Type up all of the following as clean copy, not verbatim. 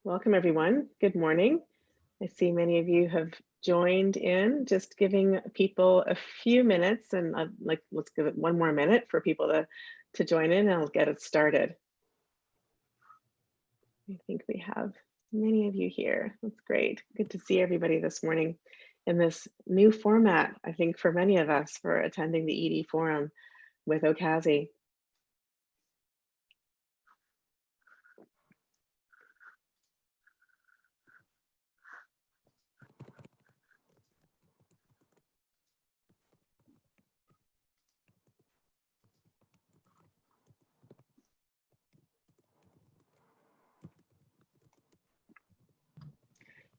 Welcome, everyone. Good morning. I see many of you have joined in, just giving people a few minutes, and let's give it one more minute for people to join in, and I'll get it started. I think we have many of you here. That's great. Good to see everybody this morning in this new format, I think, for many of us for attending the ED Forum with Okazi.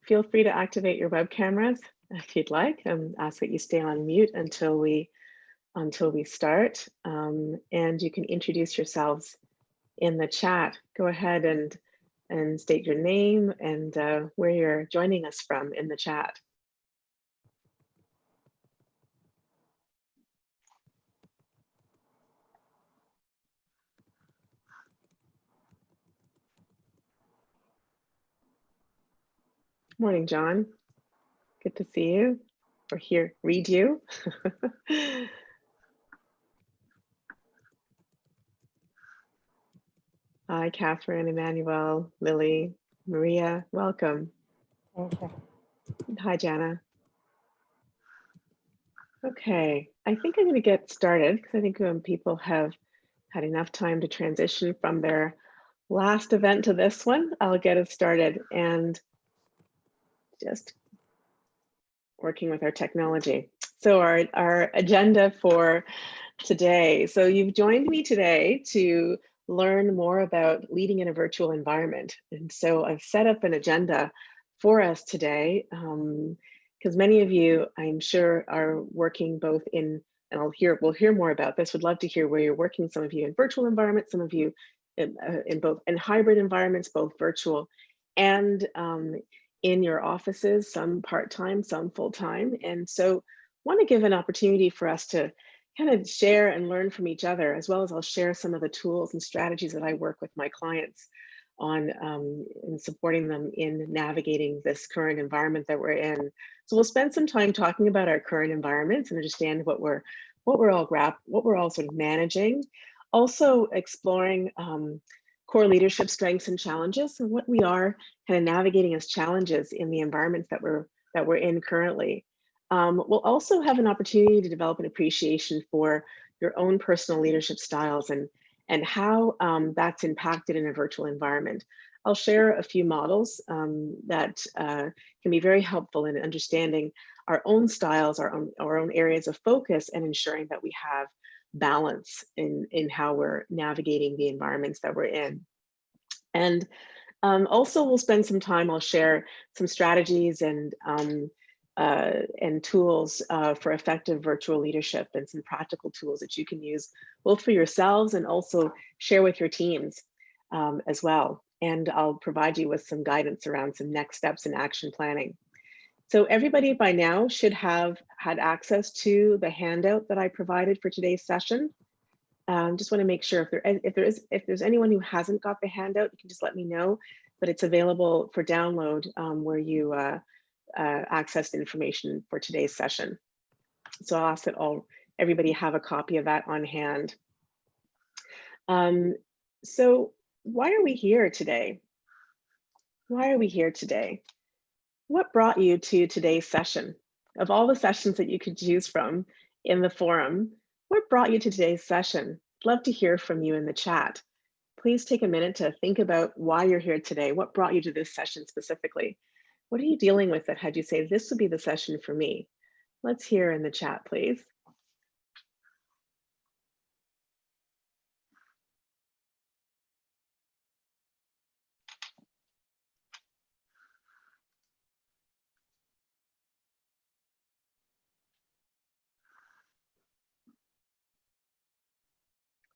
Feel free to activate your web cameras if you'd like, and ask that you stay on mute until we start. And you can introduce yourselves in the chat. Go ahead and state your name and where you're joining us from in the chat. Morning, John. Good to see you, or read you. Hi, Catherine, Emmanuel, Lily, Maria, welcome. Okay. Hi, Jana. Okay, I think I'm going to get started because I think when people have had enough time to transition from their last event to this one, I'll get it started and just working with our technology. So our agenda for today. So you've joined me today to learn more about leading in a virtual environment. And so I've set up an agenda for us today because many of you, I'm sure, are working both in, and we'll hear more about this, would love to hear where you're working, some of you in virtual environments, some of you in hybrid environments, both virtual and in your offices, some part-time, some full-time. And so want to give an opportunity for us to kind of share and learn from each other, as well as I'll share some of the tools and strategies that I work with my clients on in supporting them in navigating this current environment that we're in. So we'll spend some time talking about our current environments and understand what we're all sort of managing. Also exploring core leadership strengths and challenges, and what we are kind of navigating as challenges in the environments that we're in currently. We'll also have an opportunity to develop an appreciation for your own personal leadership styles and how that's impacted in a virtual environment. I'll share a few models that can be very helpful in understanding our own styles, our own areas of focus, and ensuring that we have balance in how we're navigating the environments that we're in. And also we'll spend some time, I'll share some strategies and tools for effective virtual leadership, and some practical tools that you can use both for yourselves and also share with your teams as well. And I'll provide you with some guidance around some next steps in action planning. So everybody by now should have had access to the handout that I provided for today's session. Just want to make sure if there's anyone who hasn't got the handout, you can just let me know, but it's available for download where you access the information for today's session. So I'll ask that everybody have a copy of that on hand. So why are we here today? Why are we here today? What brought you to today's session? Of all the sessions that you could choose from in the forum, what brought you to today's session? I'd love to hear from you in the chat. Please take a minute to think about why you're here today. What brought you to this session specifically? What are you dealing with that had you say, this would be the session for me? Let's hear in the chat, please.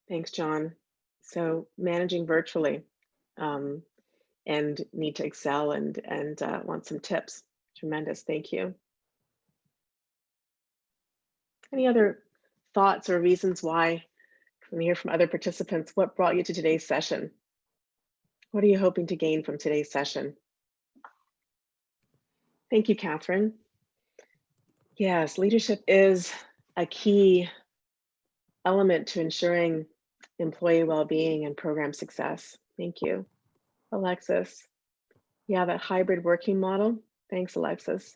Thanks, John. So managing virtually and need to excel and want some tips. Tremendous, thank you. Any other thoughts or reasons why? Let me hear from other participants. What brought you to today's session? What are you hoping to gain from today's session? Thank you, Catherine. Yes, leadership is a key element to ensuring employee well-being and program success. Thank you. Alexis. Yeah, that hybrid working model. Thanks, Alexis,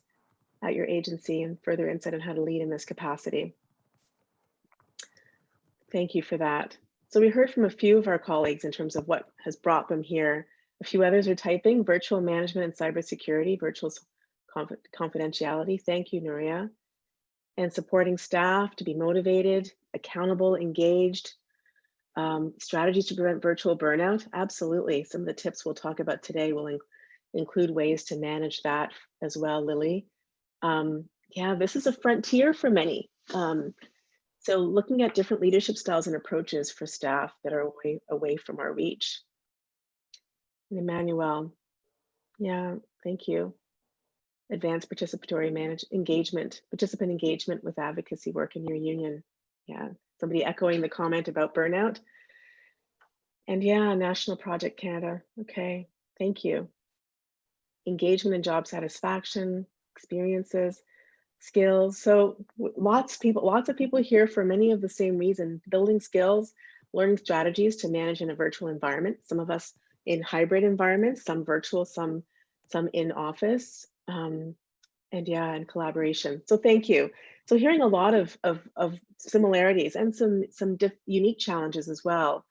at your agency, and further insight on how to lead in this capacity. Thank you for that. So we heard from a few of our colleagues in terms of what has brought them here. A few others are typing: virtual management and cybersecurity, virtual confidentiality. Thank you, Nuria. And supporting staff to be motivated, accountable, engaged. Strategies to prevent virtual burnout. Absolutely. Some of the tips we'll talk about today will include ways to manage that as well, Lily. Yeah, this is a frontier for many. So looking at different leadership styles and approaches for staff that are away from our reach. And Emmanuel, yeah, thank you. Advanced participatory participant engagement with advocacy work in your union. Yeah, somebody echoing the comment about burnout. And yeah, National Project Canada. Okay, thank you. Engagement and job satisfaction, experiences, skills. So lots of people here for many of the same reasons: building skills, learning strategies to manage in a virtual environment. Some of us in hybrid environments, some virtual, some in office, and yeah, and collaboration. So thank you. So hearing a lot of similarities and some unique challenges as well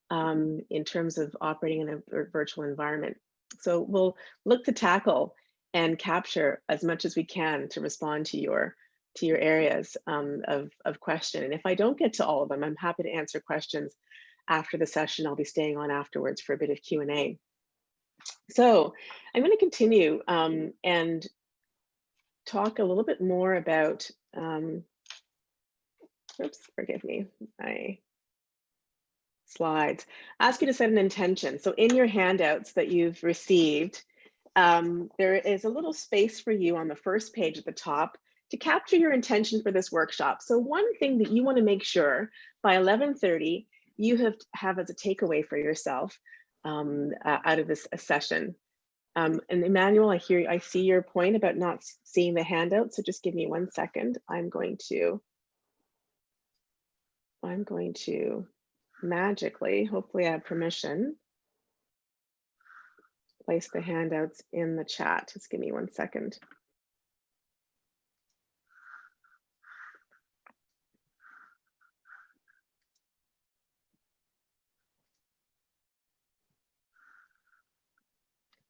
in terms of operating in a virtual environment. So we'll look to tackle and capture as much as we can to respond to your areas of question. And if I don't get to all of them, I'm happy to answer questions after the session. I'll be staying on afterwards for a bit of Q&A. So I'm going to continue and talk a little bit more about, oops, forgive me, my slides. Ask you to set an intention. So in your handouts that you've received, there is a little space for you on the first page at the top to capture your intention for this workshop. So one thing that you want to make sure by 11:30 you have as a takeaway for yourself out of this session. And Emmanuel, I see your point about not seeing the handout. So just give me 1 second. I'm going to magically, hopefully I have permission, place the handouts in the chat. Just give me 1 second.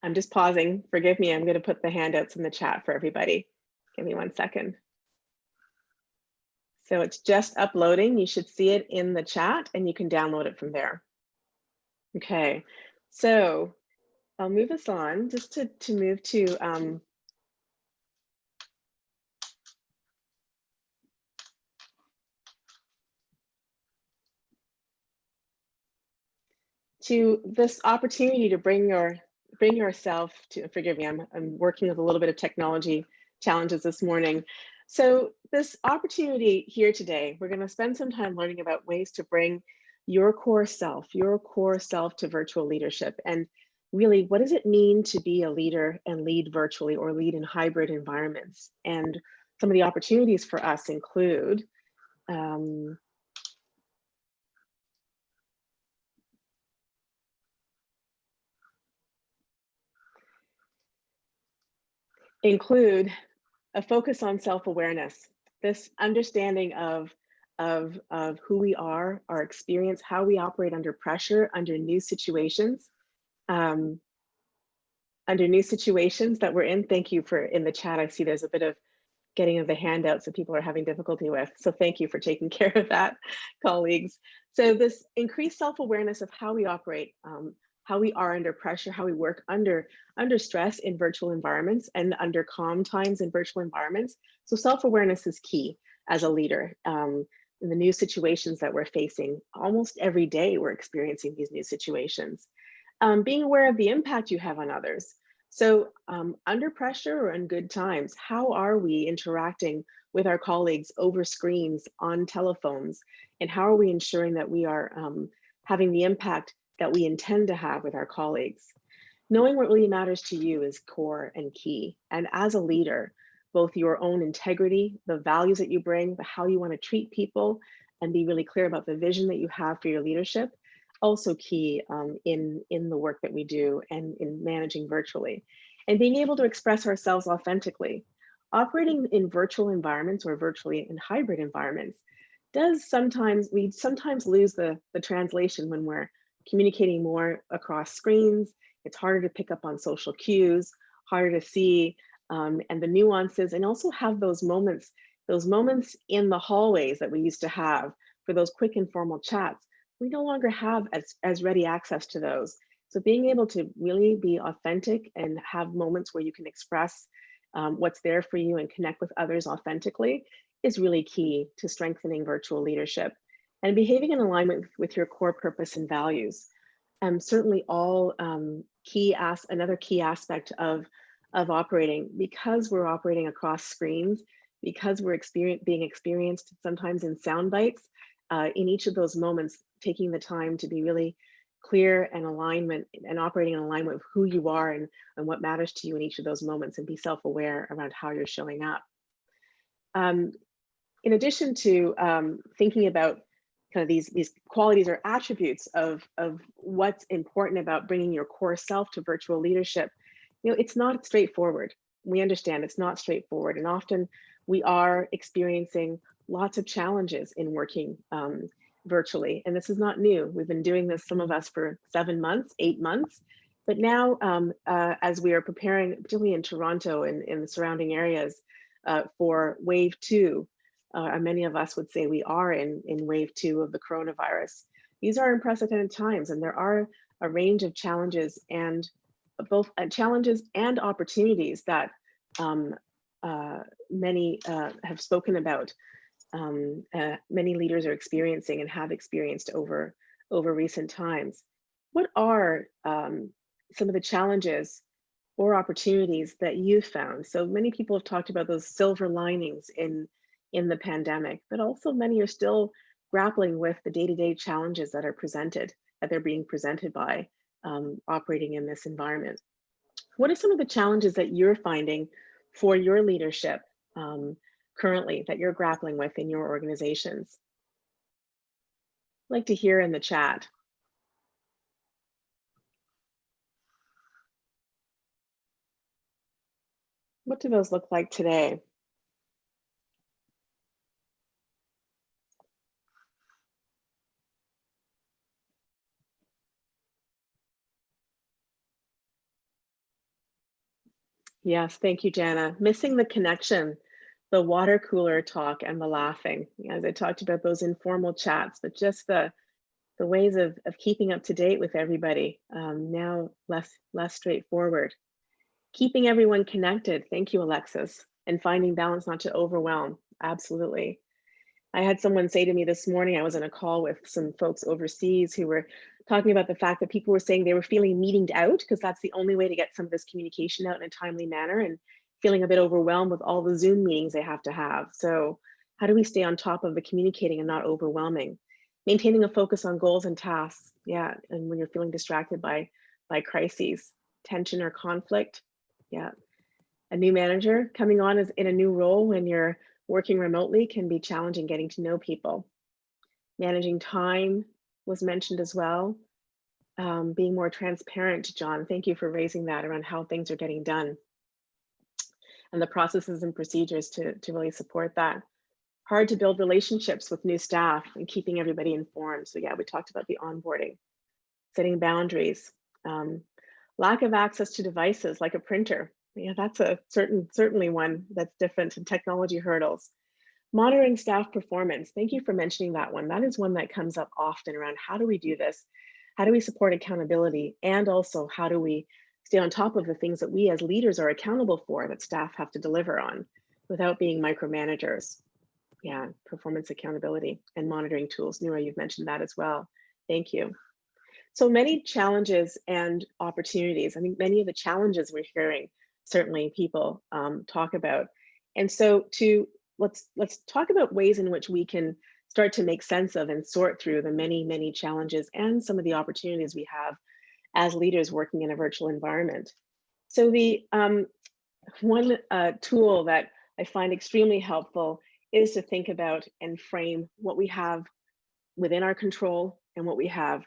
I'm just pausing. Forgive me. I'm going to put the handouts in the chat for everybody. Give me 1 second. So it's just uploading. You should see it in the chat and you can download it from there. Okay, so I'll move us on just to move to this opportunity to bring yourself to, forgive me, I'm working with a little bit of technology challenges this morning. So this opportunity here today, we're going to spend some time learning about ways to bring your core self to virtual leadership. And really, what does it mean to be a leader and lead virtually or lead in hybrid environments? And some of the opportunities for us include a focus on self-awareness, this understanding of who we are, our experience, how we operate under pressure, under new situations that we're in. Thank you for in the chat. I see there's a bit of getting of the handouts that people are having difficulty with. So thank you for taking care of that, colleagues. So this increased self-awareness of how we operate, how we are under pressure, how we work under stress in virtual environments and under calm times in virtual environments. So self-awareness is key as a leader in the new situations that we're facing. Almost every day we're experiencing these new situations. Being aware of the impact you have on others. So under pressure or in good times, how are we interacting with our colleagues over screens, on telephones, and how are we ensuring that we are having the impact that we intend to have with our colleagues. Knowing what really matters to you is core and key. And as a leader, both your own integrity, the values that you bring, the how you want to treat people, and be really clear about the vision that you have for your leadership, also key in the work that we do and in managing virtually. And being able to express ourselves authentically. Operating in virtual environments or virtually in hybrid environments we sometimes lose the translation when we're communicating more across screens. It's harder to pick up on social cues, harder to see, and the nuances, and also have those moments in the hallways that we used to have for those quick informal chats. We no longer have as ready access to those. So being able to really be authentic and have moments where you can express what's there for you and connect with others authentically is really key to strengthening virtual leadership and behaving in alignment with your core purpose and values. Certainly all another key aspect of operating, because we're operating across screens, because we're being experienced sometimes in sound bites, in each of those moments, taking the time to be really clear and operating in alignment with who you are and what matters to you in each of those moments, and be self-aware around how you're showing up. In addition to thinking about kind of these qualities or attributes of what's important about bringing your core self to virtual leadership, it's not straightforward. We understand it's not straightforward, and often we are experiencing lots of challenges in working virtually, and this is not new. We've been doing this, some of us, for 7 months, 8 months, but now as we are preparing, particularly in Toronto and in the surrounding areas, for wave 2, many of us would say we are in wave 2 of the coronavirus. These are unprecedented times, and there are a range of challenges, and both challenges and opportunities that many have spoken about. Many leaders are experiencing and have experienced over recent times. What are some of the challenges or opportunities that you've found? So many people have talked about those silver linings in the pandemic, but also many are still grappling with the day-to-day challenges that they're being presented by operating in this environment. What are some of the challenges that you're finding for your leadership currently that you're grappling with in your organizations? I'd like to hear in the chat. What do those look like today? Yes, thank you, Jana. Missing the connection, the water cooler talk and the laughing. As I talked about those informal chats, but just the ways of keeping up to date with everybody, now less straightforward. Keeping everyone connected. Thank you, Alexis. And finding balance, not to overwhelm. Absolutely. I had someone say to me this morning, I was in a call with some folks overseas who were talking about the fact that people were saying they were feeling meetinged out, because that's the only way to get some of this communication out in a timely manner, and feeling a bit overwhelmed with all the Zoom meetings they have to have. So how do we stay on top of the communicating and not overwhelming? Maintaining a focus on goals and tasks. Yeah, and when you're feeling distracted by crises, tension or conflict. Yeah. A new manager coming on as in a new role when you're working remotely can be challenging getting to know people. Managing time was mentioned as well. Being more transparent, John, thank you for raising that around how things are getting done and the processes and procedures to really support that. Hard to build relationships with new staff and keeping everybody informed. So yeah, we talked about the onboarding, setting boundaries, lack of access to devices like a printer. Yeah, that's a certainly one that's different, and technology hurdles. Monitoring staff performance. Thank you for mentioning that one. That is one that comes up often around how do we do this? How do we support accountability? And also how do we stay on top of the things that we as leaders are accountable for that staff have to deliver on without being micromanagers? Yeah, performance accountability and monitoring tools. Nura, you've mentioned that as well. Thank you. So many challenges and opportunities. I think many of the challenges we're hearing, certainly people talk about. And so let's talk about ways in which we can start to make sense of and sort through the many, many challenges and some of the opportunities we have as leaders working in a virtual environment. So the one tool that I find extremely helpful is to think about and frame what we have within our control and what we have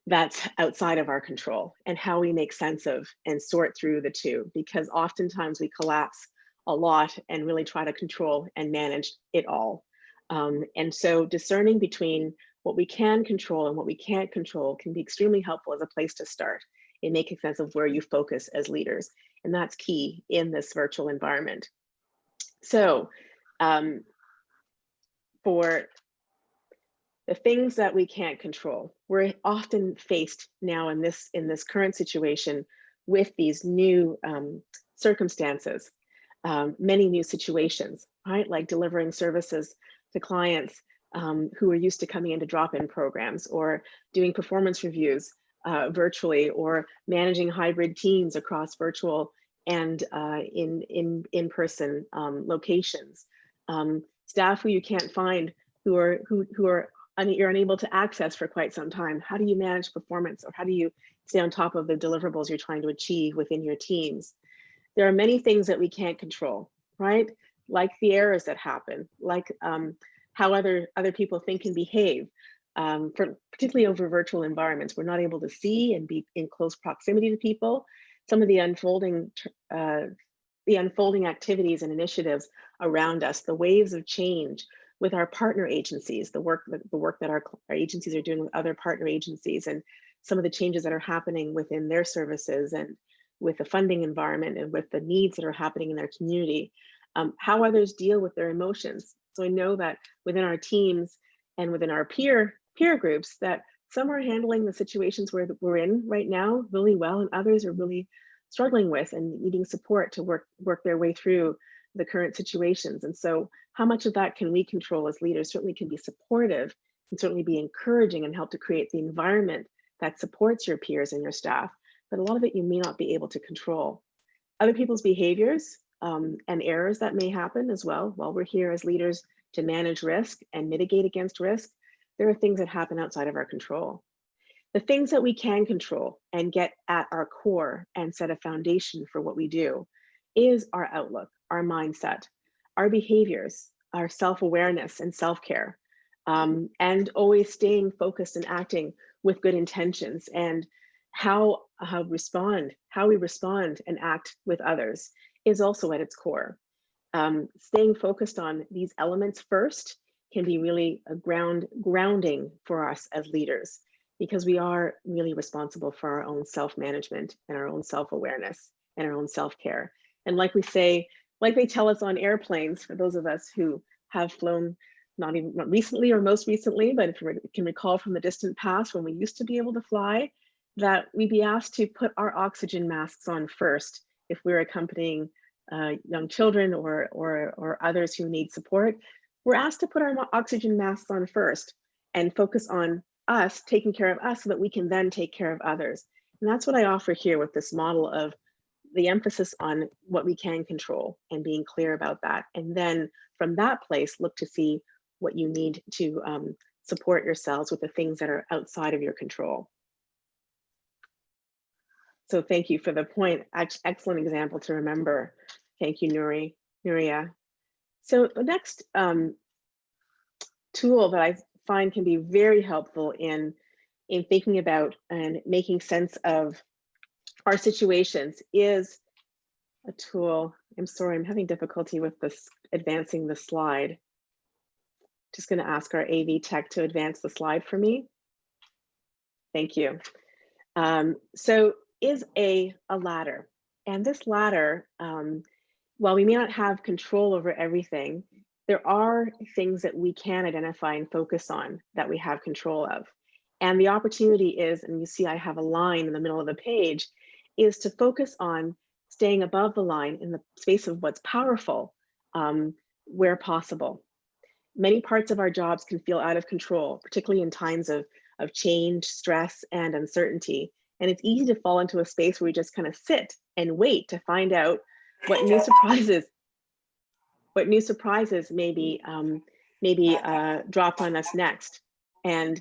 that's outside of our control, and how we make sense of and sort through the two, because oftentimes we collapse a lot and really try to control and manage it all. And so discerning between what we can control and what we can't control can be extremely helpful as a place to start in making sense of where you focus as leaders. And that's key in this virtual environment. So for the things that we can't control, we're often faced now in this current situation with these new circumstances, many new situations, right? Like delivering services to clients who are used to coming into drop-in programs, or doing performance reviews virtually, or managing hybrid teams across virtual and in-person locations. Staff who you can't find, who are you're unable to access for quite some time. How do you manage performance, or how do you stay on top of the deliverables you're trying to achieve within your teams? There are many things that we can't control, right? Like the errors that happen, like how other people think and behave. Particularly over virtual environments, we're not able to see and be in close proximity to people. Some of the unfolding activities and initiatives around us, the waves of change with our partner agencies, the work that our agencies are doing with other partner agencies, and some of the changes that are happening within their services, and with the funding environment, and with the needs that are happening in their community, how others deal with their emotions. So I know that within our teams and within our peer groups, that some are handling the situations where we're in right now really well, and others are really struggling with and needing support to work their way through the current situations. And so how much of that can we control as leaders? Certainly can be supportive, and certainly be encouraging, and help to create the environment that supports your peers and your staff. But a lot of it you may not be able to control. Other people's behaviors and errors that may happen as well while we're here as leaders to manage risk and mitigate against risk. There are things that happen outside of our control. The things that we can control and get at our core and set a foundation for what we do is our outlook, our mindset, our behaviors, our self-awareness and self-care, and always staying focused and acting with good intentions, and how we respond and act with others is also at its core. Staying focused on these elements first can be really a grounding for us as leaders, because we are really responsible for our own self-management and our own self-awareness and our own self-care. And like we say, like they tell us on airplanes, for those of us who have flown not recently or most recently, but if you can recall from the distant past when we used to be able to fly, that we'd be asked to put our oxygen masks on first if we're accompanying young children or others who need support. We're asked to put our oxygen masks on first and focus on us, taking care of us, so that we can then take care of others. And that's what I offer here with this model of the emphasis on what we can control and being clear about that. And then from that place, look to see what you need to support yourselves with the things that are outside of your control. So thank you for the point. Excellent example to remember. Thank you, Nuria. So the next tool that I find can be very helpful in thinking about and making sense of our situations is a tool. I'm sorry, I'm having difficulty with this advancing the slide. Just going to ask our AV tech to advance the slide for me. Thank you. So is a ladder. And this ladder, while we may not have control over everything, there are things that we can identify and focus on that we have control of. And the opportunity is, and you see I have a line in the middle of the page, is to focus on staying above the line in the space of what's powerful where possible. Many parts of our jobs can feel out of control, particularly in times of change, stress, and uncertainty. And it's easy to fall into a space where we just kind of sit and wait to find out what new surprises may be maybe dropped on us next. And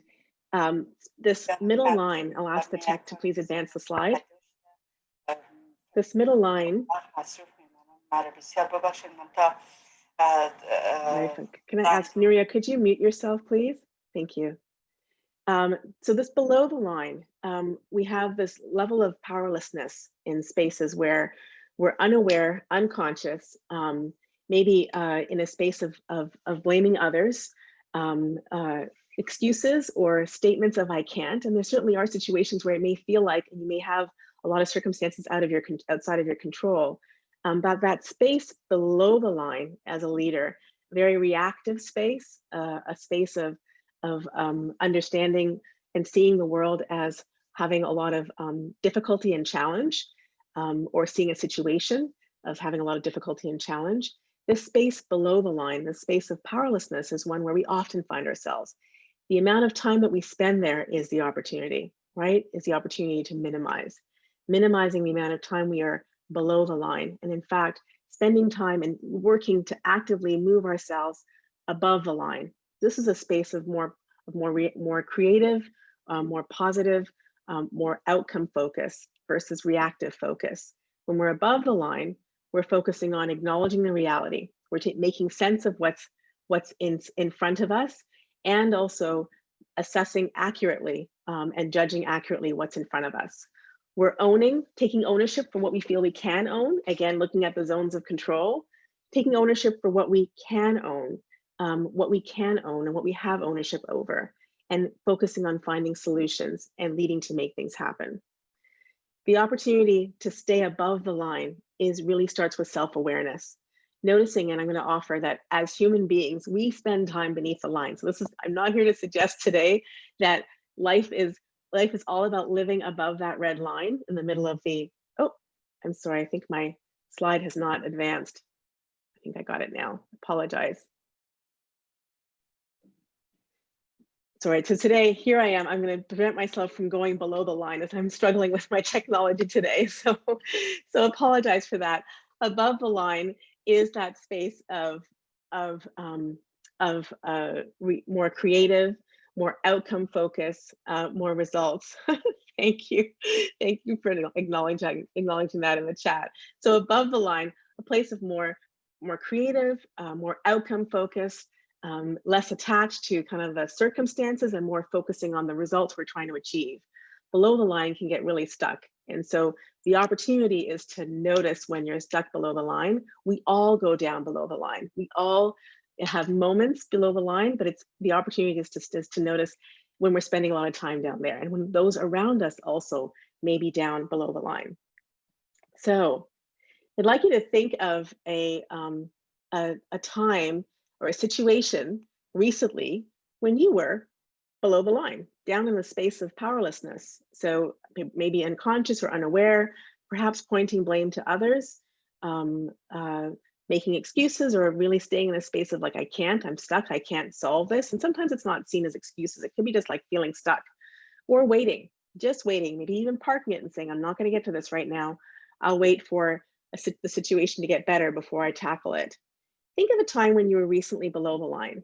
this middle line, I'll ask the tech to please advance the slide. This middle line, can I ask Nuria, could you mute yourself, please? Thank you. So this below the line, we have this level of powerlessness in spaces where we're unaware, unconscious, maybe in a space of blaming others, excuses or statements of I can't. And there certainly are situations where it may feel like, and you may have a lot of circumstances outside of your control, but that space below the line as a leader, very reactive space, a space of understanding and seeing the world as having a lot of difficulty and challenge, or seeing a situation of having a lot of difficulty and challenge. This space below the line, the space of powerlessness, is one where we often find ourselves. The amount of time that we spend there is the opportunity, right? Is the opportunity to minimizing the amount of time we are below the line. And in fact, spending time and working to actively move ourselves above the line. This is a space of more creative, more positive, more outcome focus versus reactive focus. When we're above the line, we're focusing on acknowledging the reality. We're making sense of what's in front of us, and also assessing accurately and judging accurately what's in front of us. We're taking ownership for what we feel we can own. Again, looking at the zones of control, taking ownership for what we can own, and what we have ownership over, and focusing on finding solutions and leading to make things happen. The opportunity to stay above the line really starts with self-awareness. Noticing, and I'm going to offer that as human beings, we spend time beneath the line. So I'm not here to suggest today that life is all about living above that red line in the middle of the, oh, I'm sorry, I think my slide has not advanced. I think I got it now, apologize. Sorry, so today, here I am, I'm going to prevent myself from going below the line as I'm struggling with my technology today. So apologize for that. Above the line is that space of more creative, more outcome focus, more results. Thank you for acknowledging that in the chat. So above the line, a place of more creative, more outcome focused, less attached to kind of the circumstances and more focusing on the results we're trying to achieve. Below the line can get really stuck. And so the opportunity is to notice when you're stuck below the line. We all go down below the line. We all have moments below the line, but the opportunity is to notice when we're spending a lot of time down there, and when those around us also may be down below the line. So I'd like you to think of a time or a situation recently when you were below the line, down in the space of powerlessness. So maybe unconscious or unaware, perhaps pointing blame to others, making excuses, or really staying in a space of like, I'm stuck, I can't solve this. And sometimes it's not seen as excuses. It could be just like feeling stuck, or waiting, just waiting, maybe even parking it and saying, I'm not going to get to this right now. I'll wait for the situation to get better before I tackle it. Think of a time when you were recently below the line,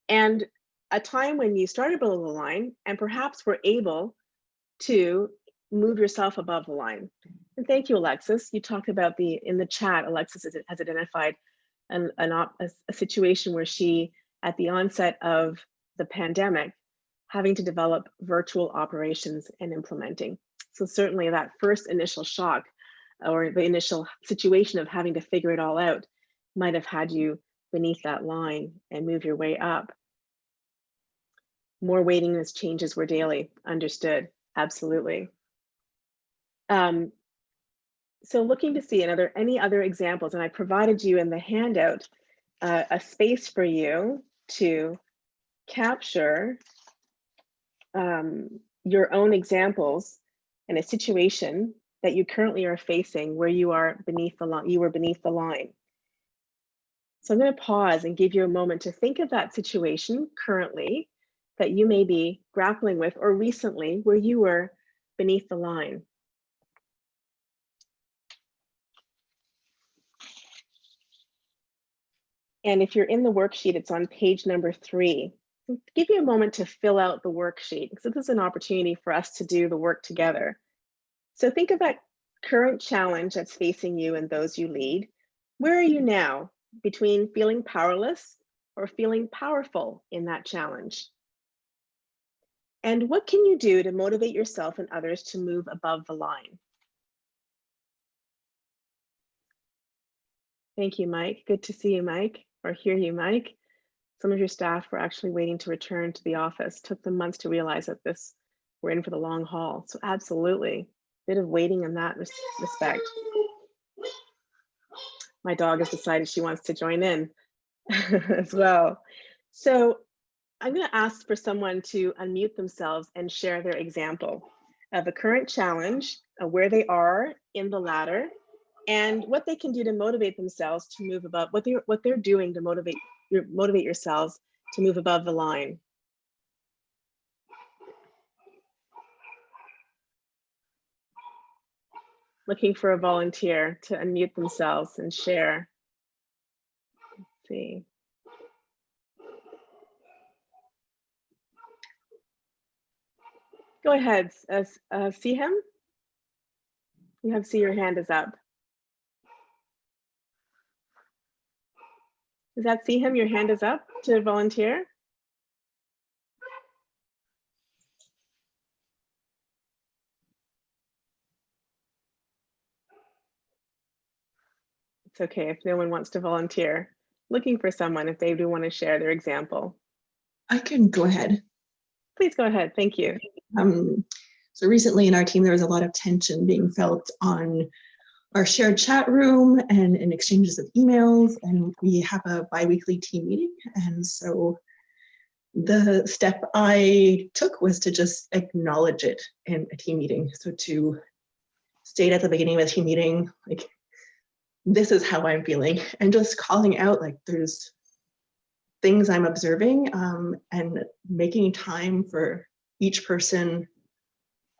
and a time when you started below the line and perhaps were able to move yourself above the line. And thank you, Alexis. You talked about in the chat, Alexis has identified a situation where she, at the onset of the pandemic, having to develop virtual operations and implementing. So certainly that first initial shock, or the initial situation of having to figure it all out, might have had you beneath that line and move your way up. More waiting as changes were daily, understood, absolutely. So looking to see any other examples, and I provided you in the handout a space for you to capture your own examples in a situation that you currently are facing where you are beneath the line, you were beneath the line. So I'm going to pause and give you a moment to think of that situation currently that you may be grappling with, or recently where you were beneath the line. And if you're in the worksheet, it's on page number 3. Give you a moment to fill out the worksheet, because this is an opportunity for us to do the work together. So think of that current challenge that's facing you and those you lead. Where are you now between feeling powerless or feeling powerful in that challenge? And what can you do to motivate yourself and others to move above the line? Thank you, Mike. Good to see you, Mike, or hear you, Mike. Some of your staff were actually waiting to return to the office. Took them months to realize that we're in for the long haul. So absolutely, a bit of waiting in that respect. My dog has decided she wants to join in as well. So I'm going to ask for someone to unmute themselves and share their example of a current challenge, where they are in the ladder, and what they can do to motivate themselves to move above, what they're doing to motivate yourselves to move above the line. Looking for a volunteer to unmute themselves and share. Let's see. Go ahead, see him? You see your hand is up. Does that see him? Your hand is up to volunteer? It's okay if no one wants to volunteer. Looking for someone if they do want to share their example. I can go ahead. Please go ahead. Thank you. So recently in our team, there was a lot of tension being felt on our shared chat room and in exchanges of emails, and we have a bi-weekly team meeting. And so the step I took was to just acknowledge it in a team meeting. So to state at the beginning of a team meeting, like, this is how I'm feeling, and just calling out, like, there's things I'm observing, and making time for each person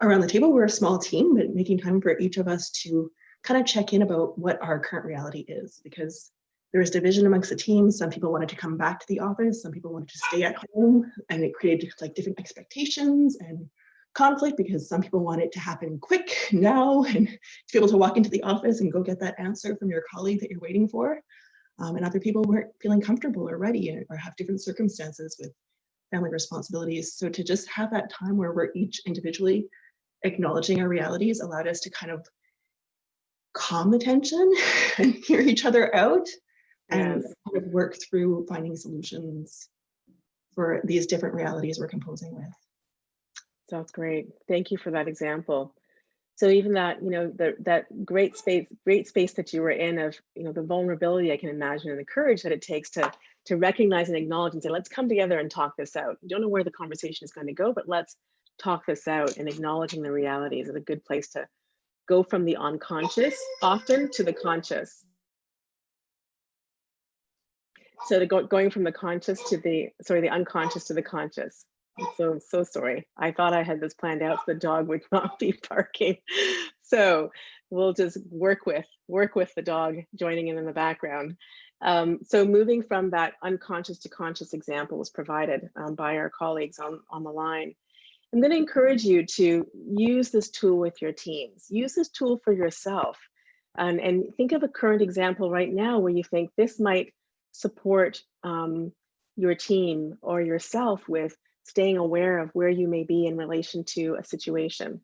around the table. We're a small team, but making time for each of us to kind of check in about what our current reality is, because there was division amongst the team. Some people wanted to come back to the office, some people wanted to stay at home, and it created like different expectations and conflict, because some people want it to happen quick now and to be able to walk into the office and go get that answer from your colleague that you're waiting for. And other people weren't feeling comfortable or ready, or have different circumstances with family responsibilities. So to just have that time where we're each individually acknowledging our realities allowed us to kind of calm the tension and hear each other out, and kind of work through finding solutions for these different realities we're composing with. Sounds great. Thank you for that example. So even that, that great space that you were in of, the vulnerability, I can imagine, and the courage that it takes to recognize and acknowledge and say, let's come together and talk this out. You don't know where the conversation is going to go, but let's talk this out, and acknowledging the realities is a good place to go from the unconscious often to the conscious. So going from the conscious to the unconscious to the conscious. I'm so sorry. I thought I had this planned out so the dog would not be barking. So we'll just work with the dog joining in the background. So moving from that unconscious to conscious example was provided by our colleagues on the line. I'm going to encourage you to use this tool with your teams. Use this tool for yourself, and think of a current example right now where you think this might support your team or yourself with staying aware of where you may be in relation to a situation.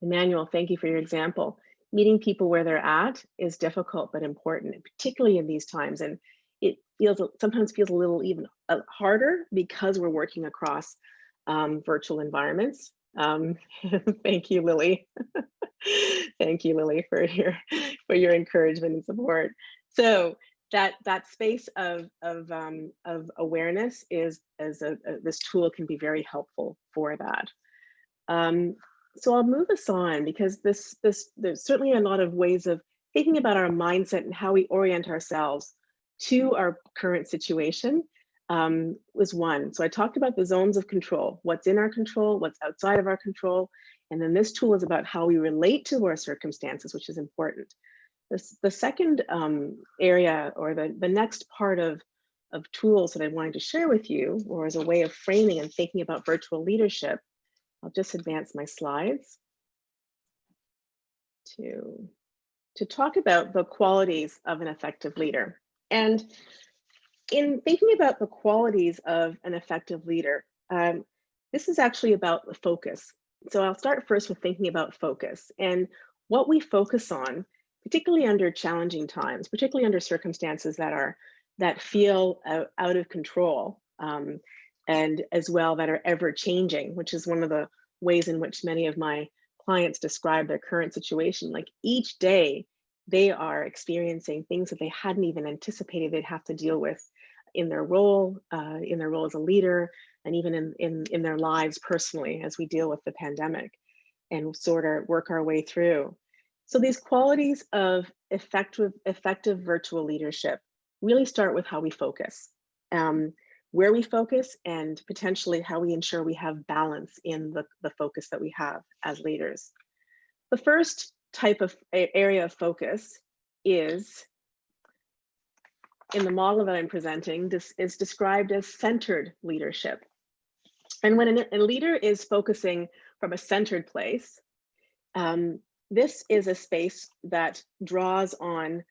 Emmanuel, thank you for your example. Meeting people where they're at is difficult but important, particularly in these times. And it sometimes feels a little even harder because we're working across virtual environments. Thank you, Lily. Thank you, Lily, for your encouragement and support. So that space of awareness this tool can be very helpful for that. So I'll move us on, because there's certainly a lot of ways of thinking about our mindset and how we orient ourselves to our current situation. Was one. So I talked about the zones of control, what's in our control, what's outside of our control. And then this tool is about how we relate to our circumstances, which is important. The second area, or the next part of tools that I wanted to share with you, or as a way of framing and thinking about virtual leadership, I'll just advance my slides to talk about the qualities of an effective leader. And in thinking about the qualities of an effective leader, this is actually about the focus. So I'll start first with thinking about focus and what we focus on, particularly under challenging times, particularly under circumstances that feel out of control, and as well that are ever changing, which is one of the ways in which many of my clients describe their current situation. Like each day, they are experiencing things that they hadn't even anticipated they'd have to deal with in their role as a leader, and even in their lives personally as we deal with the pandemic and sort of work our way through. So these qualities of effective virtual leadership really start with how we focus, where we focus, and potentially how we ensure we have balance in the focus that we have as leaders. The first type of area of focus is, in the model that I'm presenting, this is described as centered leadership. And when a leader is focusing from a centered place, this is a space that draws on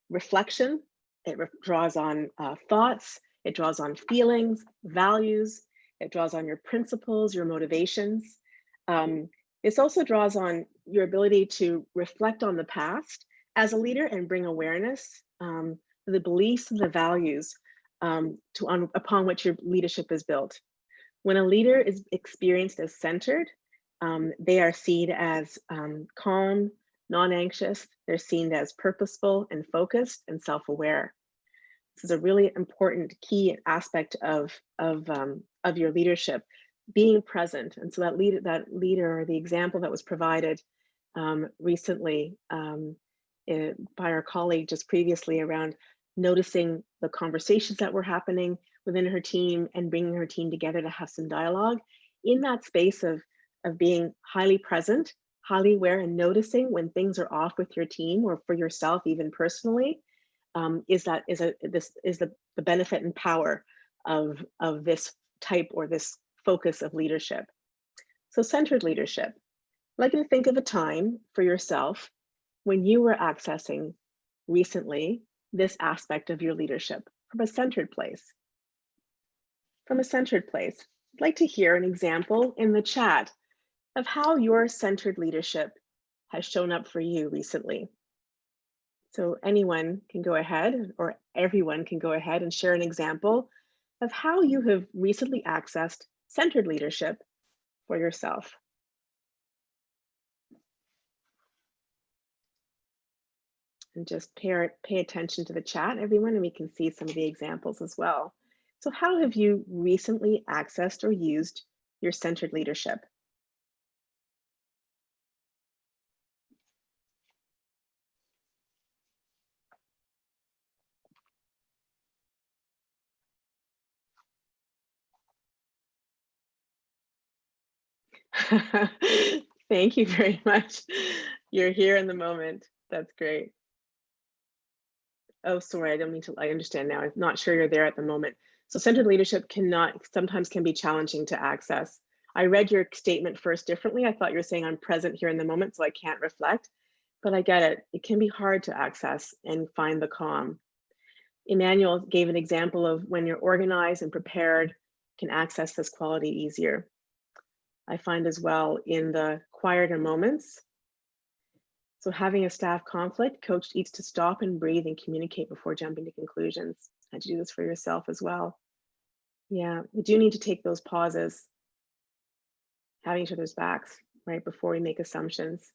reflection, it draws on thoughts, it draws on feelings, values, it draws on your principles, your motivations. This also draws on your ability to reflect on the past as a leader and bring awareness to the beliefs and the values upon which your leadership is built. When a leader is experienced as centered, they are seen as calm, non-anxious. They're seen as purposeful and focused and self-aware. This is a really important key aspect of your leadership, being present. And so that leader, the example that was provided recently by our colleague just previously around noticing the conversations that were happening within her team and bringing her team together to have some dialogue in that space of being highly present, highly aware, and noticing when things are off with your team or for yourself, even personally, is the benefit and power of this type or this focus of leadership. So centered leadership. I'd like you to think of a time for yourself when you were accessing recently this aspect of your leadership from a centered place. From a centered place, I'd like to hear an example in the chat of how your centered leadership has shown up for you recently. So anyone can go ahead, or everyone can go ahead and share an example of how you have recently accessed centered leadership for yourself. And just pay attention to the chat, everyone, and we can see some of the examples as well. So how have you recently accessed or used your centered leadership? Thank you very much. You're here in the moment. That's great. Oh, sorry, I understand now. I'm not sure you're there at the moment. So centered leadership sometimes can be challenging to access. I read your statement first differently. I thought you were saying I'm present here in the moment, so I can't reflect, but I get it. It can be hard to access and find the calm. Emmanuel gave an example of when you're organized and prepared, can access this quality easier. I find as well in the quieter moments. So having a staff conflict, coach needs to stop and breathe and communicate before jumping to conclusions. How'd you do this for yourself as well? Yeah, we do need to take those pauses, having each other's backs, right, before we make assumptions.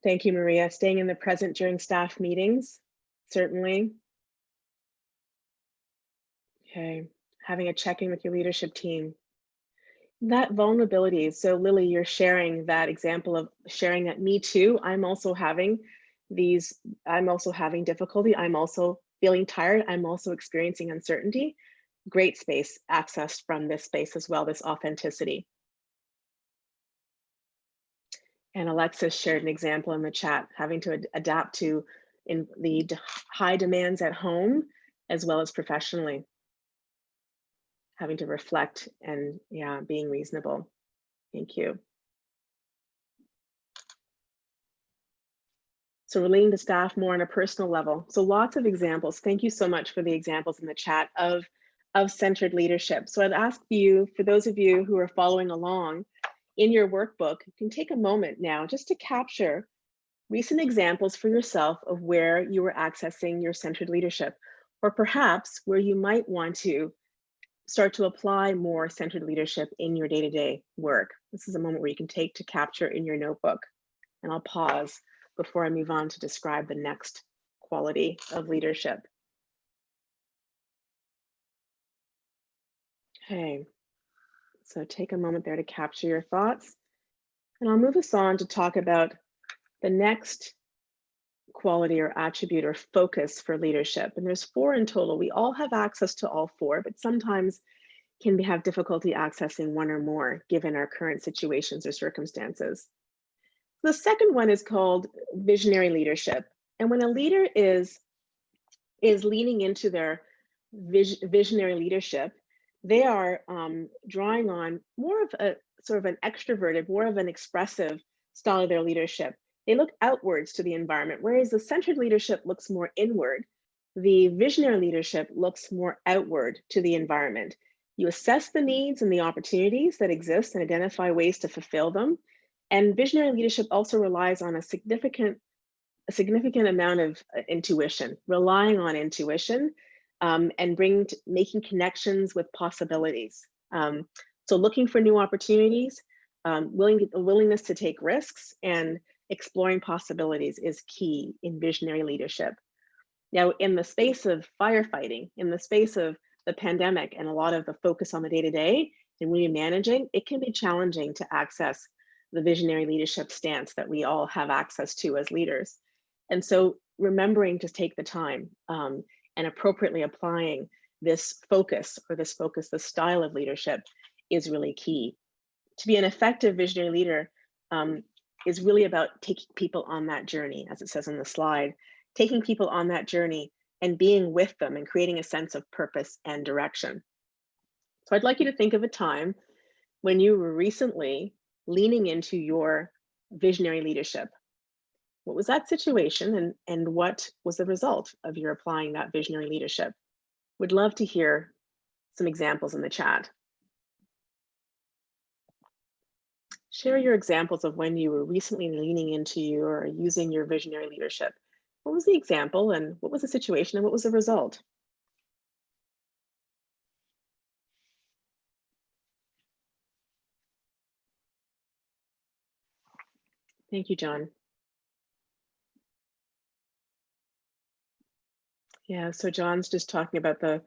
Thank you, Maria. Staying in the present during staff meetings, certainly. Okay, having a check-in with your leadership team. That vulnerability. So Lily, you're sharing that example of sharing that me too. I'm also having difficulty. I'm also feeling tired. I'm also experiencing uncertainty. Great space accessed from this space as well, this authenticity. And Alexis shared an example in the chat, having to adapt to in the high demands at home as well as professionally, having to reflect and being reasonable. Thank you. So relating to staff more on a personal level. So lots of examples. Thank you so much for the examples in the chat of centered leadership. So I'd ask you, for those of you who are following along in your workbook, you can take a moment now just to capture recent examples for yourself of where you were accessing your centered leadership, or perhaps where you might want to start to apply more centered leadership in your day-to-day work. This is a moment where you can take to capture in your notebook. And I'll pause before I move on to describe the next quality of leadership. Okay, so take a moment there to capture your thoughts. And I'll move us on to talk about the next quality or attribute or focus for leadership. And there's 4 in total. We all have access to all 4, but sometimes can have difficulty accessing one or more given our current situations or circumstances. The second one is called visionary leadership. And when a leader is leaning into their visionary leadership, they are drawing on more of a sort of an extroverted, more of an expressive style of their leadership. They look outwards to the environment, whereas the centered leadership looks more inward. The visionary leadership looks more outward to the environment. You assess the needs and the opportunities that exist and identify ways to fulfill them. And visionary leadership also relies on a significant amount of intuition, relying on intuition and making connections with possibilities. So looking for new opportunities, willingness to take risks, and exploring possibilities is key in visionary leadership. Now, in the space of firefighting, in the space of the pandemic and a lot of the focus on the day-to-day and really managing, it can be challenging to access the visionary leadership stance that we all have access to as leaders. And so remembering to take the time and appropriately applying this style of leadership is really key. To be an effective visionary leader is really about taking people on that journey, as it says on the slide, taking people on that journey and being with them and creating a sense of purpose and direction. So I'd like you to think of a time when you were recently leaning into your visionary leadership. What was that situation and what was the result of your applying that visionary leadership? Would love to hear some examples in the chat. Share your examples of when you were recently leaning into or using your visionary leadership. What was the example and what was the situation and what was the result? Thank you, John. Yeah, so John's just talking about the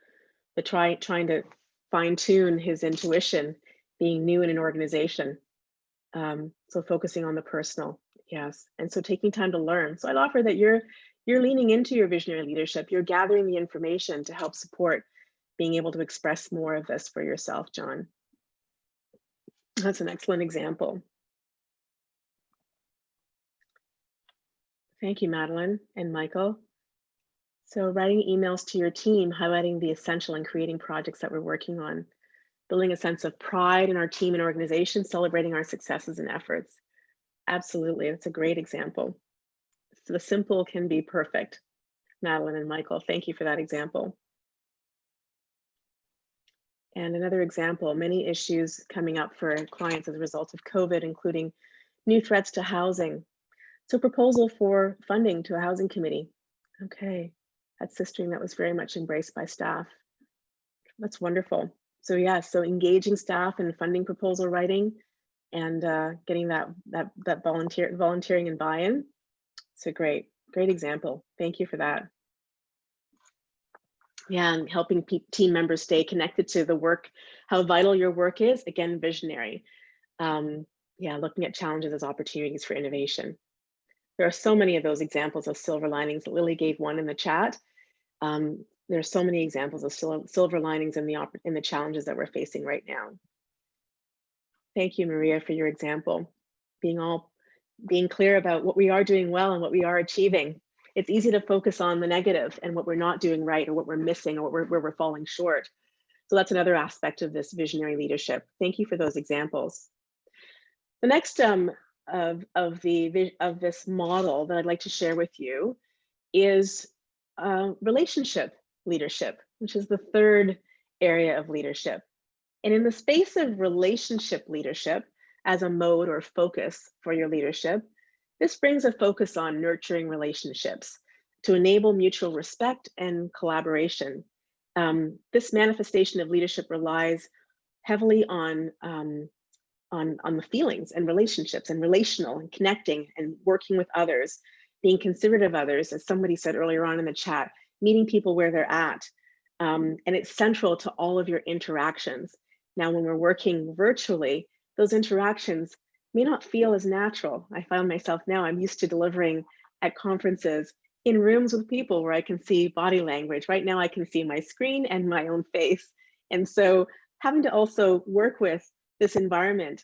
trying to fine tune his intuition, being new in an organization. So focusing on the personal, yes. And so taking time to learn. So I'd offer that you're leaning into your visionary leadership. You're gathering the information to help support being able to express more of this for yourself, John. That's an excellent example. Thank you, Madeline and Michael. So writing emails to your team, highlighting the essential and creating projects that we're working on, building a sense of pride in our team and organization, celebrating our successes and efforts. Absolutely, that's a great example. So the simple can be perfect. Madeline and Michael, thank you for that example. And another example, many issues coming up for clients as a result of COVID, including new threats to housing. So proposal for funding to a housing committee. Okay, that's sistering that was very much embraced by staff. That's wonderful. So yeah, so engaging staff in funding proposal writing and getting that volunteering and buy-in. It's a great example. Thank you for that. Yeah, and helping team members stay connected to the work, how vital your work is. Again, visionary. Yeah, looking at challenges as opportunities for innovation. There are so many of those examples of silver linings. Lily gave one in the chat. There are so many examples of silver linings in the challenges that we're facing right now. Thank you, Maria, for your example. Being all being clear about what we are doing well and what we are achieving. It's easy to focus on the negative and what we're not doing right or what we're missing or where we're falling short. So that's another aspect of this visionary leadership. Thank you for those examples. The next of this model that I'd like to share with you is relationship leadership, which is the third area of leadership. And in the space of relationship leadership as a mode or focus for your leadership, this brings a focus on nurturing relationships to enable mutual respect and collaboration. This manifestation of leadership relies heavily on the feelings and relationships and relational and connecting and working with others, being considerate of others, as somebody said earlier on in the chat, meeting people where they're at. And it's central to all of your interactions. Now, when we're working virtually, those interactions may not feel as natural. I found myself now, I'm used to delivering at conferences in rooms with people where I can see body language. Right now, I can see my screen and my own face. And so having to also work with this environment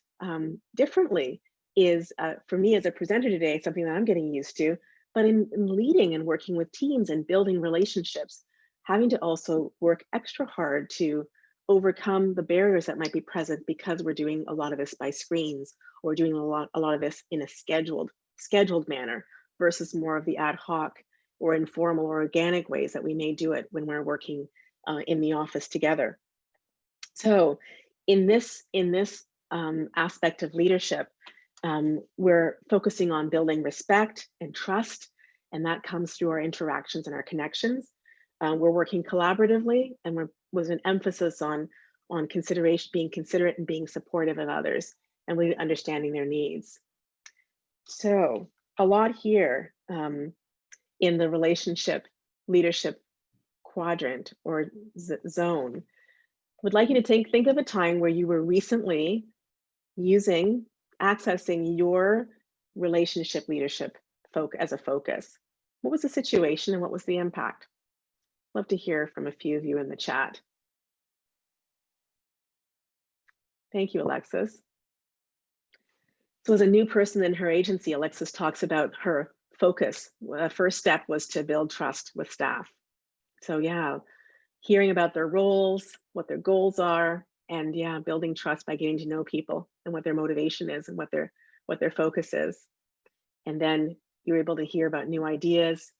differently is, for me as a presenter today, something that I'm getting used to. But in leading and working with teams and building relationships, having to also work extra hard to overcome the barriers that might be present because we're doing a lot of this by screens, or doing a lot of this in a scheduled manner versus more of the ad hoc or informal or organic ways that we may do it when we're working in the office together. So in this aspect of leadership, we're focusing on building respect and trust, and that comes through our interactions and our connections. We're working collaboratively, and with an emphasis on consideration, being considerate and being supportive of others, and really understanding their needs. So a lot here in the relationship leadership quadrant or zone. Would like you to think of a time where you were recently accessing your relationship leadership as a focus. What was the situation and what was the impact? Love to hear from a few of you in the chat. Thank you, Alexis. So as a new person in her agency, Alexis talks about her focus. The first step was to build trust with staff. So yeah, hearing about their roles, what their goals are, and yeah, building trust by getting to know people and what their motivation is and what their focus is. And then you were able to hear about new ideas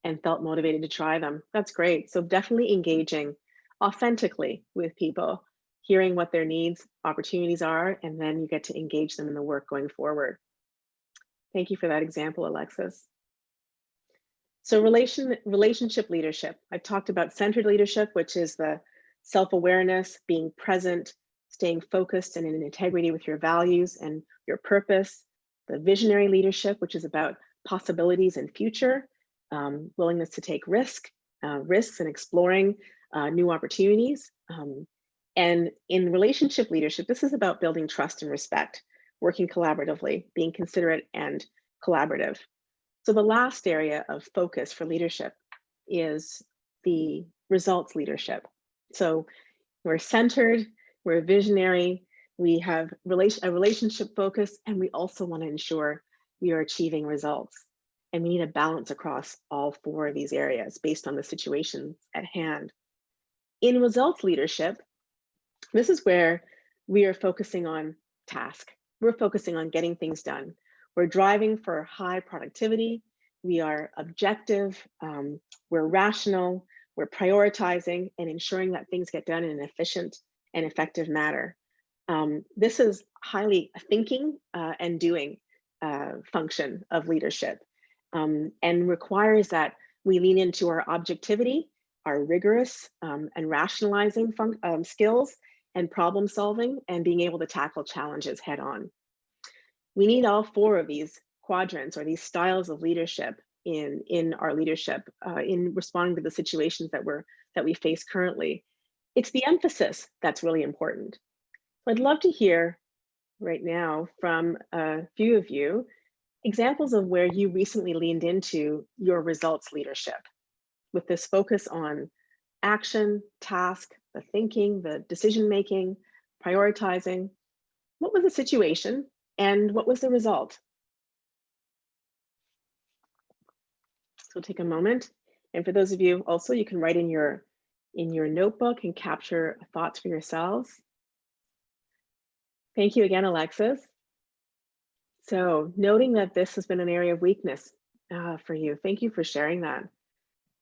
and felt motivated to try them. That's great. So definitely engaging authentically with people, hearing what their needs, opportunities are, and then you get to engage them in the work going forward. Thank you for that example, Alexis. So relationship leadership. I've talked about centered leadership, which is the self-awareness, being present, staying focused and in integrity with your values and your purpose. The visionary leadership, which is about possibilities and future, willingness to take risks and exploring new opportunities. And in relationship leadership, this is about building trust and respect, working collaboratively, being considerate and collaborative. So the last area of focus for leadership is the results leadership. So we're centered, we're visionary, we have a relationship focus, and we also want to ensure we are achieving results. And we need a balance across all four of these areas based on the situation at hand. In results leadership, this is where we are focusing on task. We're focusing on getting things done. We're driving for high productivity. We are objective. We're rational. We're prioritizing and ensuring that things get done in an efficient and effective manner. This is highly thinking and doing function of leadership, and requires that we lean into our objectivity, our rigorous and rationalizing skills, and problem solving, and being able to tackle challenges head on. We need all four of these quadrants or these styles of leadership in our leadership in responding to the situations that we face currently. It's the emphasis that's really important. So I'd love to hear right now from a few of you examples of where you recently leaned into your results leadership with this focus on action, task, the thinking, the decision-making, prioritizing. What was the situation and what was the result? So take a moment. And for those of you also, you can write in your notebook and capture thoughts for yourselves. Thank you again, Alexis. So noting that this has been an area of weakness for you, thank you for sharing that.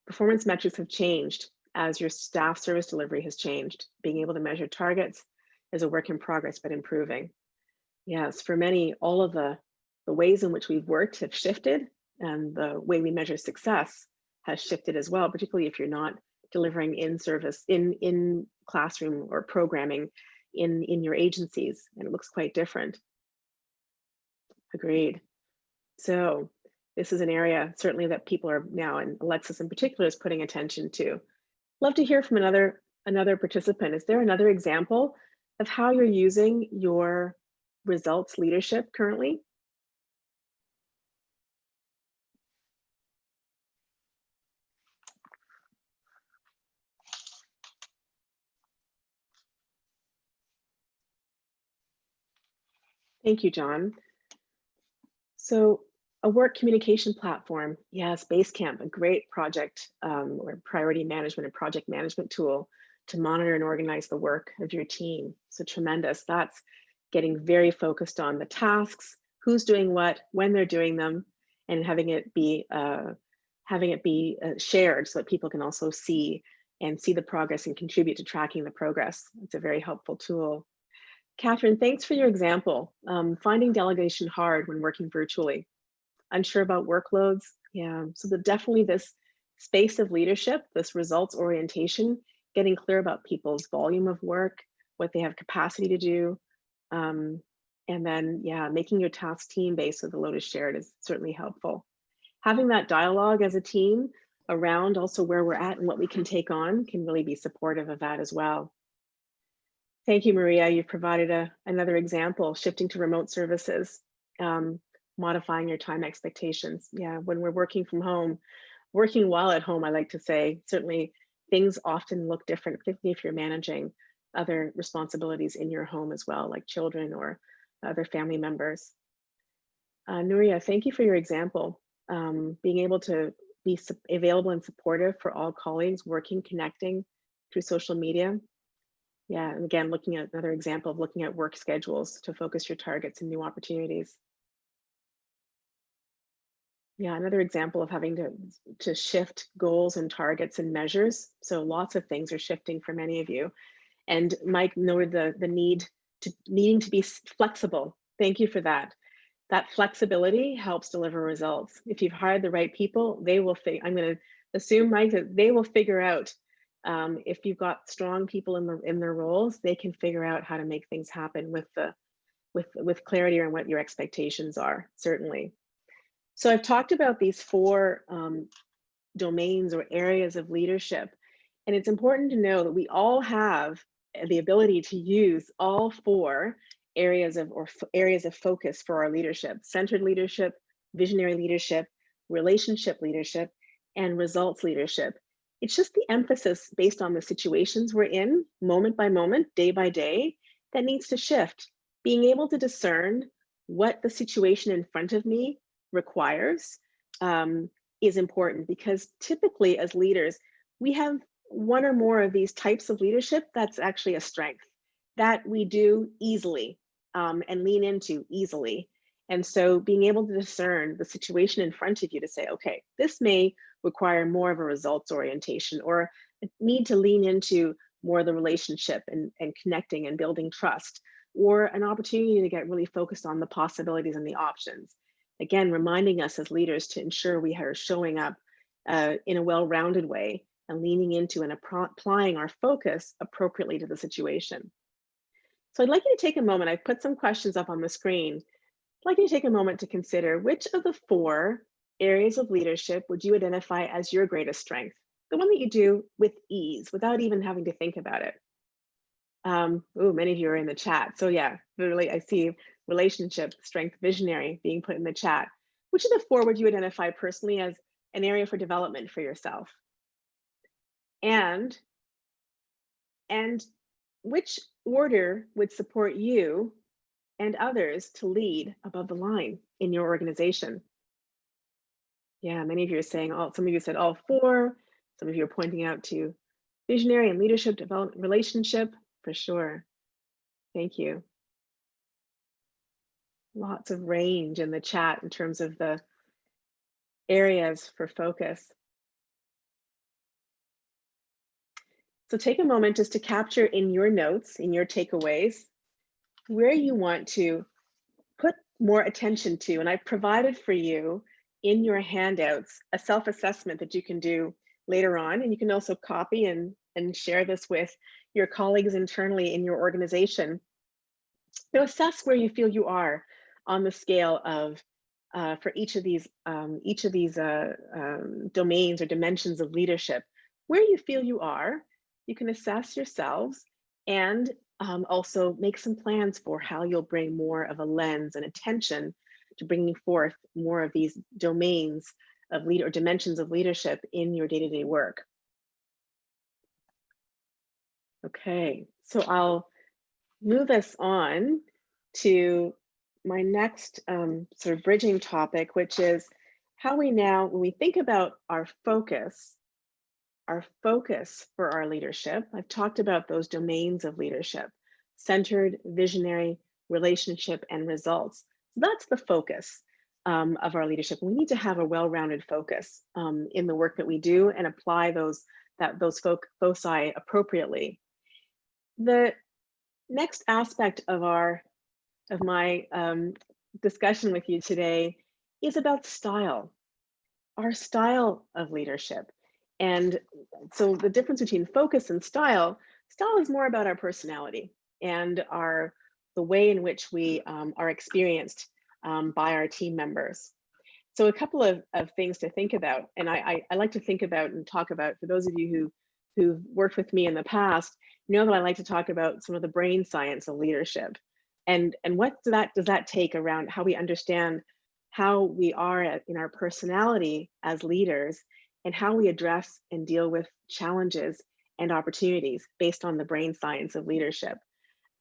Performance metrics have changed as your staff service delivery has changed. Being able to measure targets is a work in progress, but improving. Yes, for many, all of the ways in which we've worked have shifted, and the way we measure success has shifted as well, particularly if you're not delivering in service, in classroom or programming in your agencies, and it looks quite different. Agreed. So this is an area certainly that people are now, and Alexis in particular, is putting attention to. Love to hear from another participant. Is there another example of how you're using your results leadership currently? Thank you, John. So a work communication platform, yes, Basecamp, a great project or priority management and project management tool to monitor and organize the work of your team. So tremendous. That's getting very focused on the tasks, who's doing what, when they're doing them, and having it be shared so that people can also see the progress and contribute to tracking the progress. It's a very helpful tool. Catherine, thanks for your example. Finding delegation hard when working virtually. Unsure about workloads. Yeah, so definitely this space of leadership, this results orientation, getting clear about people's volume of work, what they have capacity to do. And then, yeah, making your task team-based so the load is shared is certainly helpful. Having that dialogue as a team around also where we're at and what we can take on can really be supportive of that as well. Thank you, Maria. You've provided another example, shifting to remote services, modifying your time expectations. Yeah, when we're working from home, working while at home, I like to say, certainly things often look different, particularly if you're managing other responsibilities in your home as well, like children or other family members. Nuria, thank you for your example. Being able to be available and supportive for all colleagues, working, connecting through social media. Yeah, and again, looking at another example of looking at work schedules to focus your targets and new opportunities. Yeah, another example of having to shift goals and targets and measures. So lots of things are shifting for many of you. And Mike noted the needing to be flexible. Thank you for that. That flexibility helps deliver results. If you've hired the right people, they will I'm going to assume, Mike, that they will figure out if you've got strong people in their roles, they can figure out how to make things happen with clarity on what your expectations are, certainly. So I've talked about these 4 domains or areas of leadership, and it's important to know that we all have the ability to use all 4 areas of focus for our leadership: centered leadership, visionary leadership, relationship leadership, and results leadership. It's just the emphasis based on the situations we're in, moment by moment, day by day, that needs to shift. Being able to discern what the situation in front of me requires is important, because typically as leaders, we have one or more of these types of leadership that's actually a strength that we do easily and lean into easily. And so being able to discern the situation in front of you to say, okay, this may require more of a results orientation, or need to lean into more of the relationship and connecting and building trust, or an opportunity to get really focused on the possibilities and the options. Again, reminding us as leaders to ensure we are showing up in a well-rounded way and leaning into and applying our focus appropriately to the situation. So I'd like you to take a moment. I've put some questions up on the screen. I'd like you to take a moment to consider which of the 4 areas of leadership would you identify as your greatest strength? The one that you do with ease, without even having to think about it. Many of you are in the chat. So yeah, literally I see relationship, strength, visionary being put in the chat. Which of the 4 would you identify personally as an area for development for yourself? And which order would support you and others to lead above the line in your organization? Yeah, many of you are saying all, some of you said all four, some of you are pointing out to visionary and leadership development relationship, for sure. Thank you. Lots of range in the chat in terms of the areas for focus. So take a moment just to capture in your notes, in your takeaways, where you want to put more attention to. And I've provided for you in your handouts a self-assessment that you can do later on. And you can also copy and share this with your colleagues internally in your organization. So assess where you feel you are on the scale of for each of these domains or dimensions of leadership. Where you feel you are, you can assess yourselves and also make some plans for how you'll bring more of a lens and attention to bringing forth more of these domains of lead or dimensions of leadership in your day-to-day work. Okay, so I'll move us on to my next sort of bridging topic, which is how we now, when we think about our focus for our leadership, I've talked about those domains of leadership: centered, visionary, relationship, and results. So that's the focus of our leadership. We need to have a well-rounded focus in the work that we do and apply those foci appropriately. The next aspect of my discussion with you today is about style, our style of leadership. And so the difference between focus and style is more about our personality and the way in which we are experienced by our team members. So a couple of things to think about, and I like to think about and talk about, for those of you who've worked with me in the past, know that I like to talk about some of the brain science of leadership. And what does that take around how we understand how we are in our personality as leaders and how we address and deal with challenges and opportunities based on the brain science of leadership.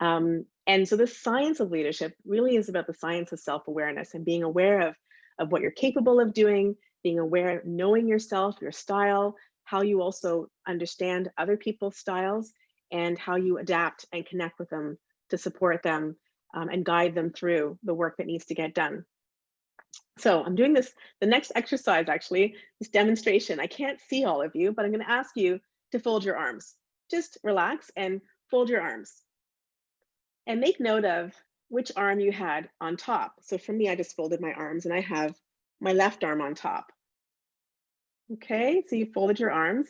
And so the science of leadership really is about the science of self-awareness and being aware of what you're capable of doing, being aware, knowing yourself, your style, how you also understand other people's styles, and how you adapt and connect with them to support them and guide them through the work that needs to get done. So I'm doing the next exercise, actually, this demonstration. I can't see all of you, but I'm going to ask you to fold your arms. Just relax and fold your arms. And make note of which arm you had on top. So for me, I just folded my arms and I have my left arm on top. Okay, so you folded your arms.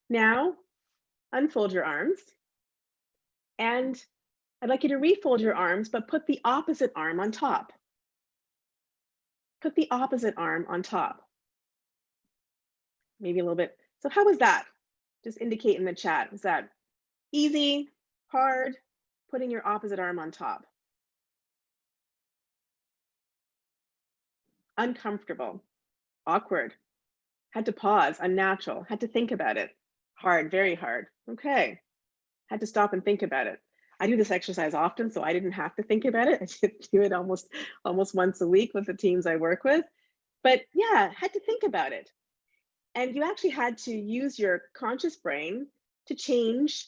Now, unfold your arms. And I'd like you to refold your arms, but put the opposite arm on top. Put the opposite arm on top. Maybe a little bit. So how was that? Just indicate in the chat. Was that easy, hard? Putting your opposite arm on top. Uncomfortable, awkward, had to pause, unnatural, had to think about it. Hard, very hard. Okay, had to stop and think about it. I do this exercise often, so I didn't have to think about it. I do it almost once a week with the teams I work with. But yeah, had to think about it. And you actually had to use your conscious brain to change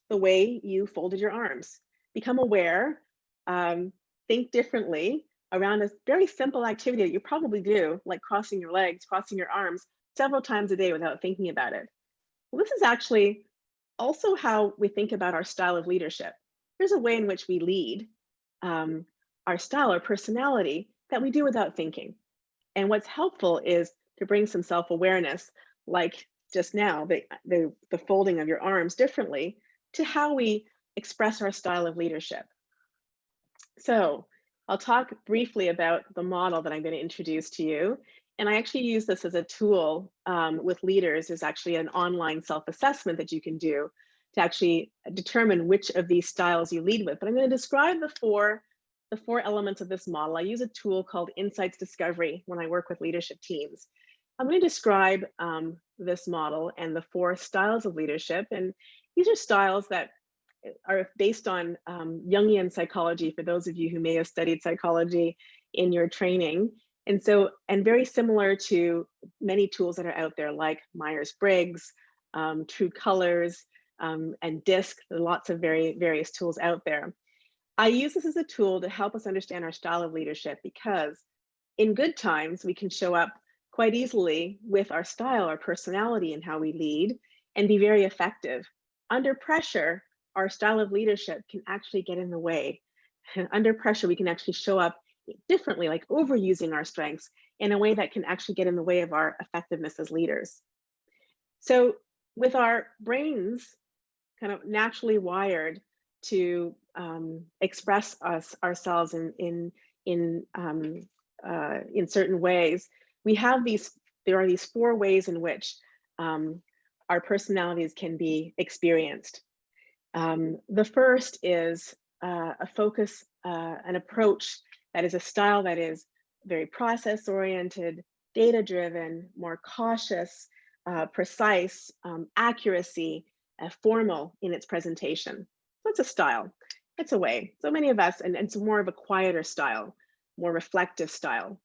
the way you folded your arms. Become aware, think differently around a very simple activity that you probably do, like crossing your legs, crossing your arms several times a day without thinking about it. Well, this is actually also how we think about our style of leadership. There's a way in which we lead our style or personality that we do without thinking. And what's helpful is to bring some self-awareness, like just now, the folding of your arms differently, to how we express our style of leadership. So I'll talk briefly about the model that I'm going to introduce to you. And I actually use this as a tool with leaders. There's actually an online self-assessment that you can do to actually determine which of these styles you lead with. But I'm going to describe the four elements of this model. I use a tool called Insights Discovery when I work with leadership teams. I'm going to describe this model and the 4 styles of leadership. And these are styles that are based on Jungian psychology, for those of you who may have studied psychology in your training. And so, and very similar to many tools that are out there like Myers-Briggs, True Colors, and DISC, there are lots of various tools out there. I use this as a tool to help us understand our style of leadership, because in good times, we can show up quite easily with our style, our personality, and how we lead, and be very effective. Under pressure, our style of leadership can actually get in the way. Under pressure, we can actually show up differently, like overusing our strengths in a way that can actually get in the way of our effectiveness as leaders. So with our brains kind of naturally wired to express ourselves in certain ways, there are these 4 ways in which our personalities can be experienced. The first is a focus, an approach that is a style that is very process-oriented, data-driven, more cautious, precise, accuracy, formal in its presentation. So it's a style, it's a way. So many of us, and it's more of a quieter style, more reflective style.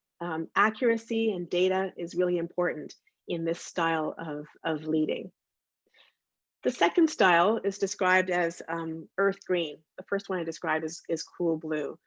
Accuracy and data is really important in this style of leading. The second style is described as earth green. The first one I described is cool blue.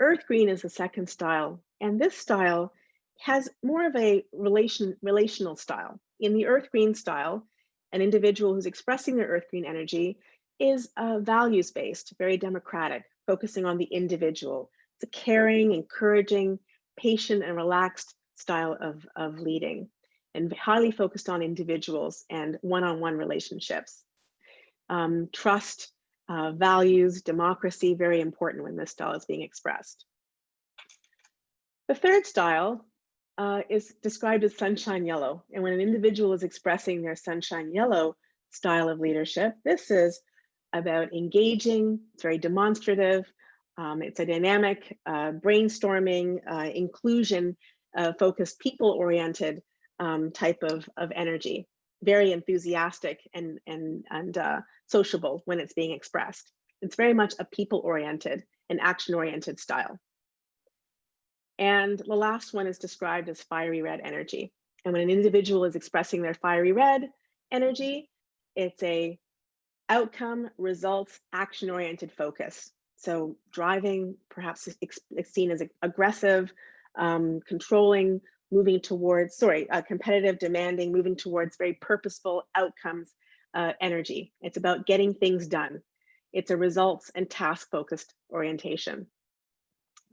Earth green is the second style, and this style has more of a relational style. In the earth green style, an individual who's expressing their earth green energy is values-based, very democratic, focusing on the individual. It's a caring, encouraging, patient, and relaxed style of leading, and highly focused on individuals and one-on-one relationships. Trust, values, democracy, very important when this style is being expressed. The third style is described as sunshine yellow. And when an individual is expressing their sunshine yellow style of leadership, this is about engaging, it's very demonstrative, it's a dynamic, brainstorming, inclusion, focused, people-oriented type of energy. Very enthusiastic and sociable when it's being expressed. It's very much a people-oriented and action-oriented style. And the last one is described as fiery red energy. And when an individual is expressing their fiery red energy, it's a outcome, results, action-oriented focus. So driving, perhaps it's seen as aggressive, controlling, moving towards, competitive, demanding, moving towards very purposeful outcomes energy. It's about getting things done. It's a results and task-focused orientation.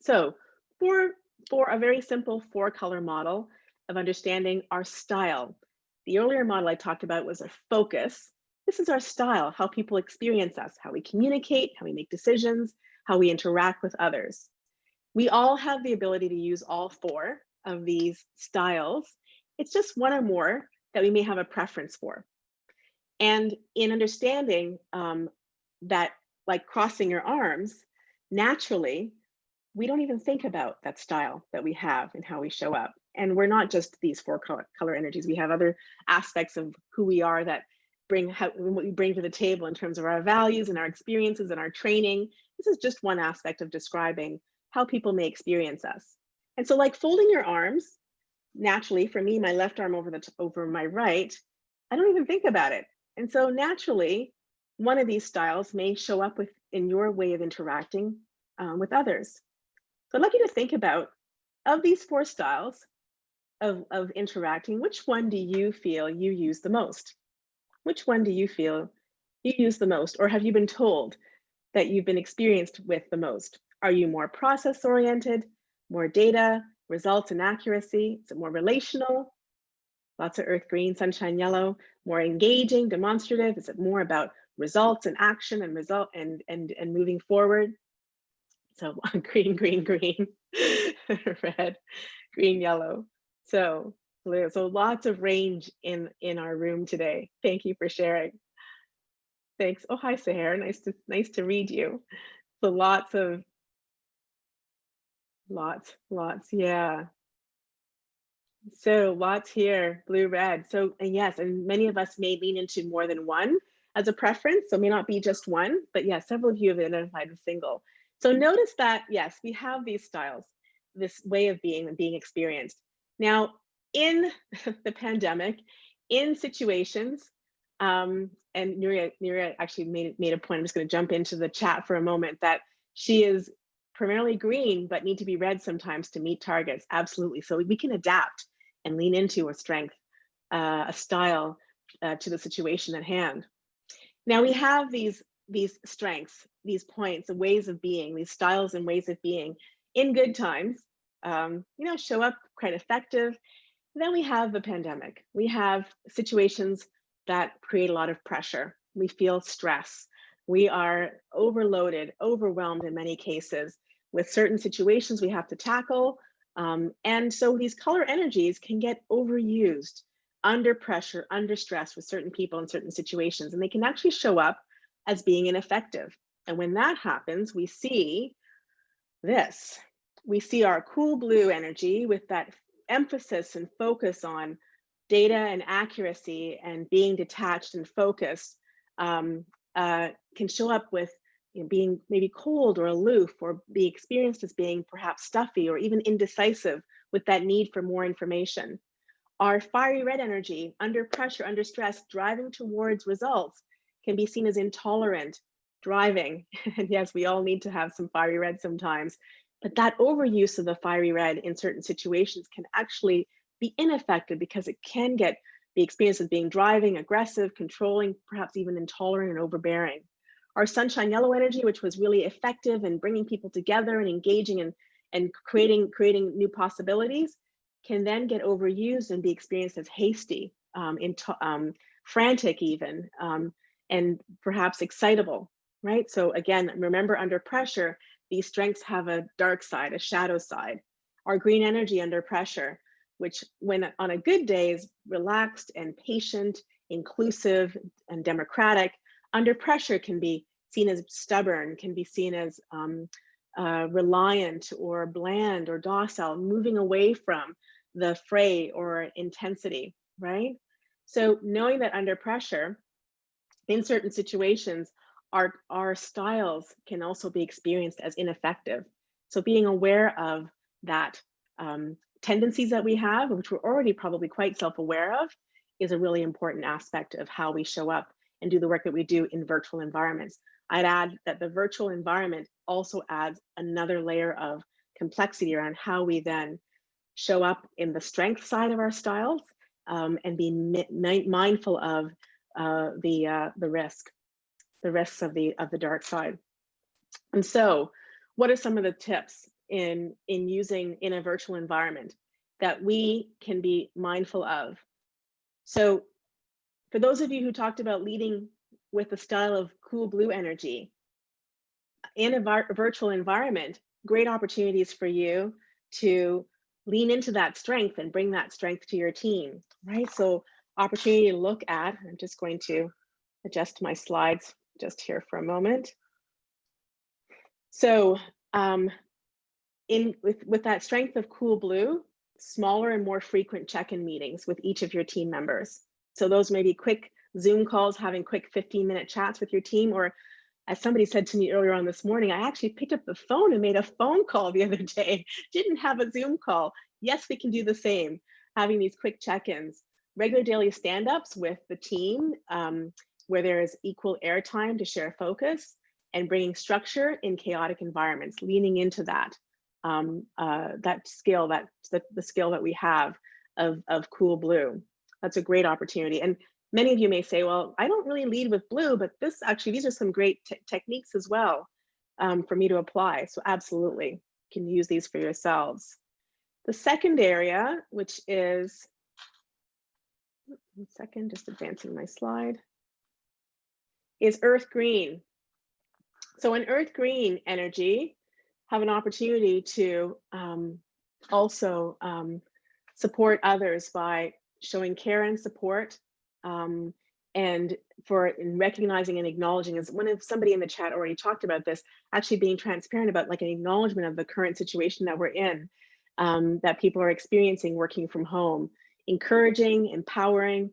So for a very simple 4-color model of understanding our style, the earlier model I talked about was a focus. This is our style, how people experience us, how we communicate, how we make decisions, how we interact with others. We all have the ability to use all 4 of these styles. It's just one or more that we may have a preference for. And in understanding that, like crossing your arms, naturally, we don't even think about that style that we have and how we show up. And we're not just these 4 color energies. We have other aspects of who we are that what we bring to the table in terms of our values and our experiences and our training. This is just one aspect of describing how people may experience us. And so, like folding your arms, naturally, for me, my left arm over my right, I don't even think about it. And so naturally, one of these styles may show up in your way of interacting with others. So I'd like you to think about, of these 4 styles of interacting, which one do you feel you use the most? Which one do you feel you use the most? Or have you been told that you've been experienced with the most? Are you more process-oriented, more data, results and accuracy? Is it more relational? Lots of earth green, sunshine yellow, more engaging, demonstrative? Is it more about results and action and moving forward? So green, green, green, red, green, yellow. So blue. So lots of range in our room today. Thank you for sharing. Thanks. Oh, hi, Sahar. Nice to read you. So lots, yeah. So lots here, blue, red. So, and yes, and many of us may lean into more than one as a preference. So it may not be just one, but yeah, several of you have identified a single. So notice that, yes, we have these styles. this way of being experienced. Now, in the pandemic, in situations, and Nuria actually made a point, I'm just going to jump into the chat for a moment, that she is primarily green, but need to be red sometimes to meet targets. Absolutely. So we can adapt and lean into a strength, a style to the situation at hand. Now we have these strengths, these points, the ways of being, these styles and ways of being in good times, show up quite effective. Then we have the pandemic. We have situations that create a lot of pressure. We feel stress. We are overloaded, overwhelmed in many cases with certain situations we have to tackle. And so these color energies can get overused under pressure, under stress with certain people in certain situations, and they can actually show up as being ineffective. And when that happens, we see this. We see our cool blue energy with that emphasis and focus on data and accuracy and being detached and focused, can show up with being maybe cold or aloof, or be experienced as being perhaps stuffy or even indecisive with that need for more information. Our fiery red energy, under pressure, under stress, driving towards results, can be seen as intolerant, driving. And yes, we all need to have some fiery red sometimes, but that overuse of the fiery red in certain situations can actually be ineffective because it can be experienced as being driving, aggressive, controlling, perhaps even intolerant and overbearing. Our sunshine yellow energy, which was really effective in bringing people together and engaging and creating new possibilities, can then get overused and be experienced as hasty, frantic even, and perhaps excitable, right? So again, remember, under pressure, these strengths have a dark side, a shadow side. Our green energy under pressure, which when on a good day is relaxed and patient, inclusive and democratic, under pressure can be seen as stubborn, can be seen as reliant or bland or docile, moving away from the fray or intensity, right? So knowing that under pressure, in certain situations, our styles can also be experienced as ineffective. So being aware of that tendencies that we have, which we're already probably quite self-aware of, is a really important aspect of how we show up and do the work that we do in virtual environments. I'd add that the virtual environment also adds another layer of complexity around how we then show up in the strength side of our styles, and be mindful of the risks of the dark side. And so, what are some of the tips in using in a virtual environment that we can be mindful of? So, for those of you who talked about leading with the style of cool blue energy in a virtual environment, great opportunities for you to lean into that strength and bring that strength to your team, right? So opportunity to look at, I'm just going to adjust my slides just here for a moment. So with that strength of cool blue, smaller and more frequent check-in meetings with each of your team members. So those may be quick Zoom calls, having quick 15-minute chats with your team, or as somebody said to me earlier on this morning, I actually picked up the phone and made a phone call the other day, didn't have a Zoom call. Yes, we can do the same, having these quick check-ins, regular daily stand-ups with the team, where there is equal airtime to share focus, and bringing structure in chaotic environments, leaning into that, that skill, the skill that we have of cool blue. That's a great opportunity. And many of you may say, well, I don't really lead with blue, but these are some great techniques as well for me to apply. So absolutely, you can use these for yourselves. The second area, which is, one second, just advancing my slide, is earth green. So in earth green energy, have an opportunity to also support others by showing care and support, and in recognizing and acknowledging, as somebody in the chat already talked about this, actually being transparent about like an acknowledgement of the current situation that we're in, that people are experiencing working from home, encouraging, empowering,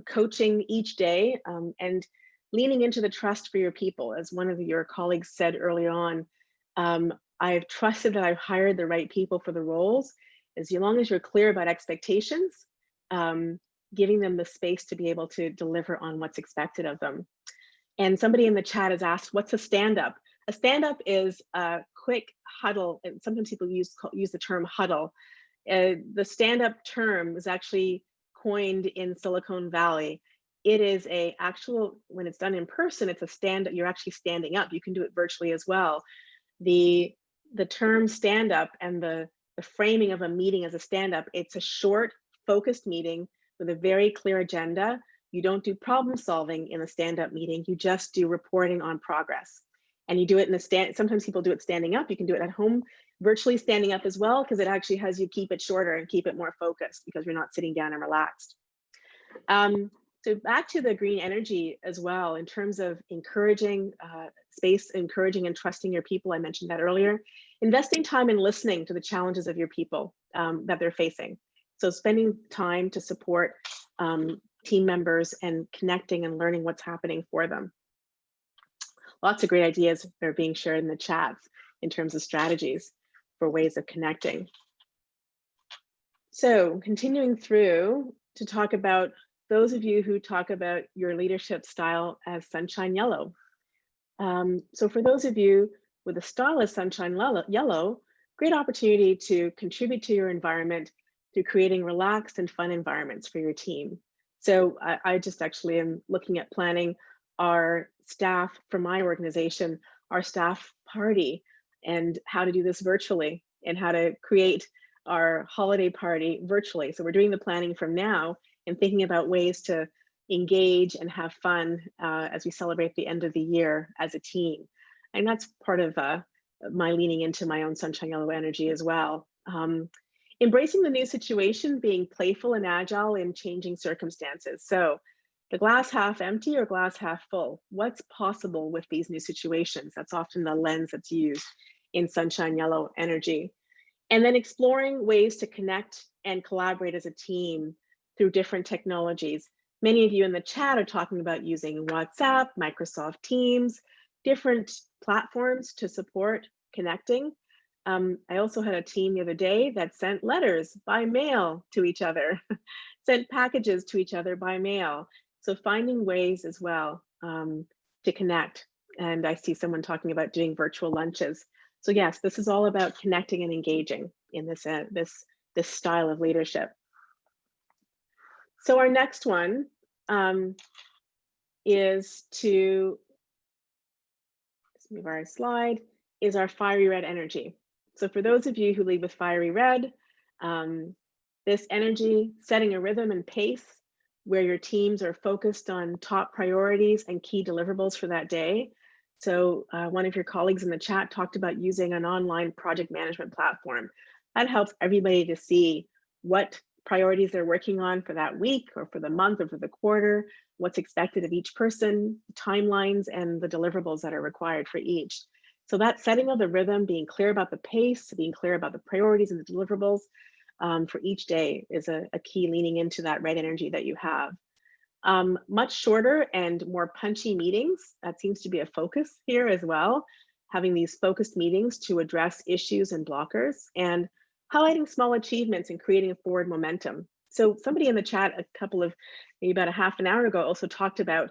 coaching each day, and leaning into the trust for your people. As one of your colleagues said early on, I've trusted that I've hired the right people for the roles. As long as you're clear about expectations, giving them the space to be able to deliver on what's expected of them. And somebody in the chat has asked, what's a stand-up? A stand-up is a quick huddle, and sometimes people use the term huddle. The stand-up term was actually coined in Silicon Valley. It is a actual, when it's done in person, it's a stand-up, you're actually standing up. You can do it virtually as well. The term stand-up and the framing of a meeting as a stand-up, it's a short, focused meeting with a very clear agenda. You don't do problem solving in a stand-up meeting, you just do reporting on progress. And you do it in a sometimes people do it standing up, you can do it at home, virtually standing up as well, because it actually has you keep it shorter and keep it more focused because you're not sitting down and relaxed. So back to the green energy as well, in terms of encouraging space, encouraging and trusting your people, I mentioned that earlier. Investing time in listening to the challenges of your people that they're facing. So spending time to support team members and connecting and learning what's happening for them. Lots of great ideas that are being shared in the chats in terms of strategies for ways of connecting. So continuing through to talk about those of you who talk about your leadership style as sunshine yellow. So for those of you with a style as sunshine yellow, great opportunity to contribute to your environment through creating relaxed and fun environments for your team. So I just actually am looking at planning our staff for my organization, our staff party, and how to do this virtually and how to create our holiday party virtually. So we're doing the planning from now and thinking about ways to engage and have fun as we celebrate the end of the year as a team. And that's part of my leaning into my own sunshine yellow energy as well. Embracing the new situation, being playful and agile in changing circumstances. So the glass half empty or glass half full? What's possible with these new situations? That's often the lens that's used in sunshine yellow energy. And then exploring ways to connect and collaborate as a team through different technologies. Many of you in the chat are talking about using WhatsApp, Microsoft Teams, different platforms to support connecting. I also had a team the other day that sent letters by mail to each other, sent packages to each other by mail. So finding ways as well to connect. And I see someone talking about doing virtual lunches. So yes, this is all about connecting and engaging in this style of leadership. So our next one is to, let's move our slide, is our fiery red energy. So for those of you who lead with fiery red, this energy, setting a rhythm and pace where your teams are focused on top priorities and key deliverables for that day. So one of your colleagues in the chat talked about using an online project management platform. That helps everybody to see what priorities they're working on for that week or for the month or for the quarter, what's expected of each person, timelines, and the deliverables that are required for each. So that setting of the rhythm, being clear about the pace, being clear about the priorities and the deliverables for each day is a key leaning into that red energy that you have. Much shorter and more punchy meetings, that seems to be a focus here as well, having these focused meetings to address issues and blockers, and highlighting small achievements and creating a forward momentum. So somebody in the chat maybe about a half an hour ago also talked about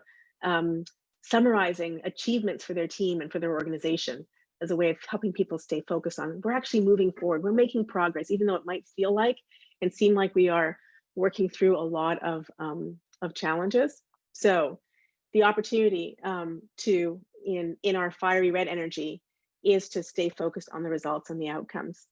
summarizing achievements for their team and for their organization as a way of helping people stay focused on, we're actually moving forward, we're making progress, even though it might feel like and seem like we are working through a lot of challenges. So the opportunity in our fiery red energy is to stay focused on the results and the outcomes.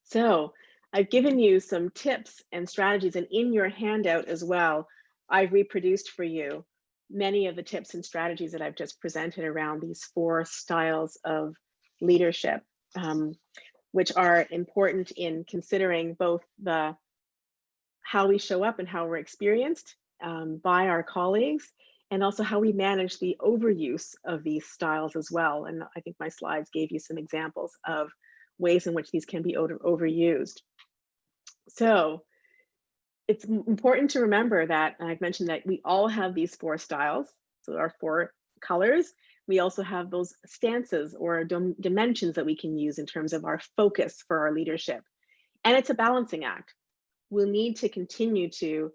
So I've given you some tips and strategies, and in your handout as well, I've reproduced for you many of the tips and strategies that I've just presented around these 4 styles of leadership, which are important in considering both how we show up and how we're experienced by our colleagues, and also how we manage the overuse of these styles as well. And I think my slides gave you some examples of ways in which these can be overused. So it's important to remember that, and I've mentioned that we all have these 4 styles, so our 4 colors. We also have those stances or dimensions that we can use in terms of our focus for our leadership. And it's a balancing act. We'll need to continue to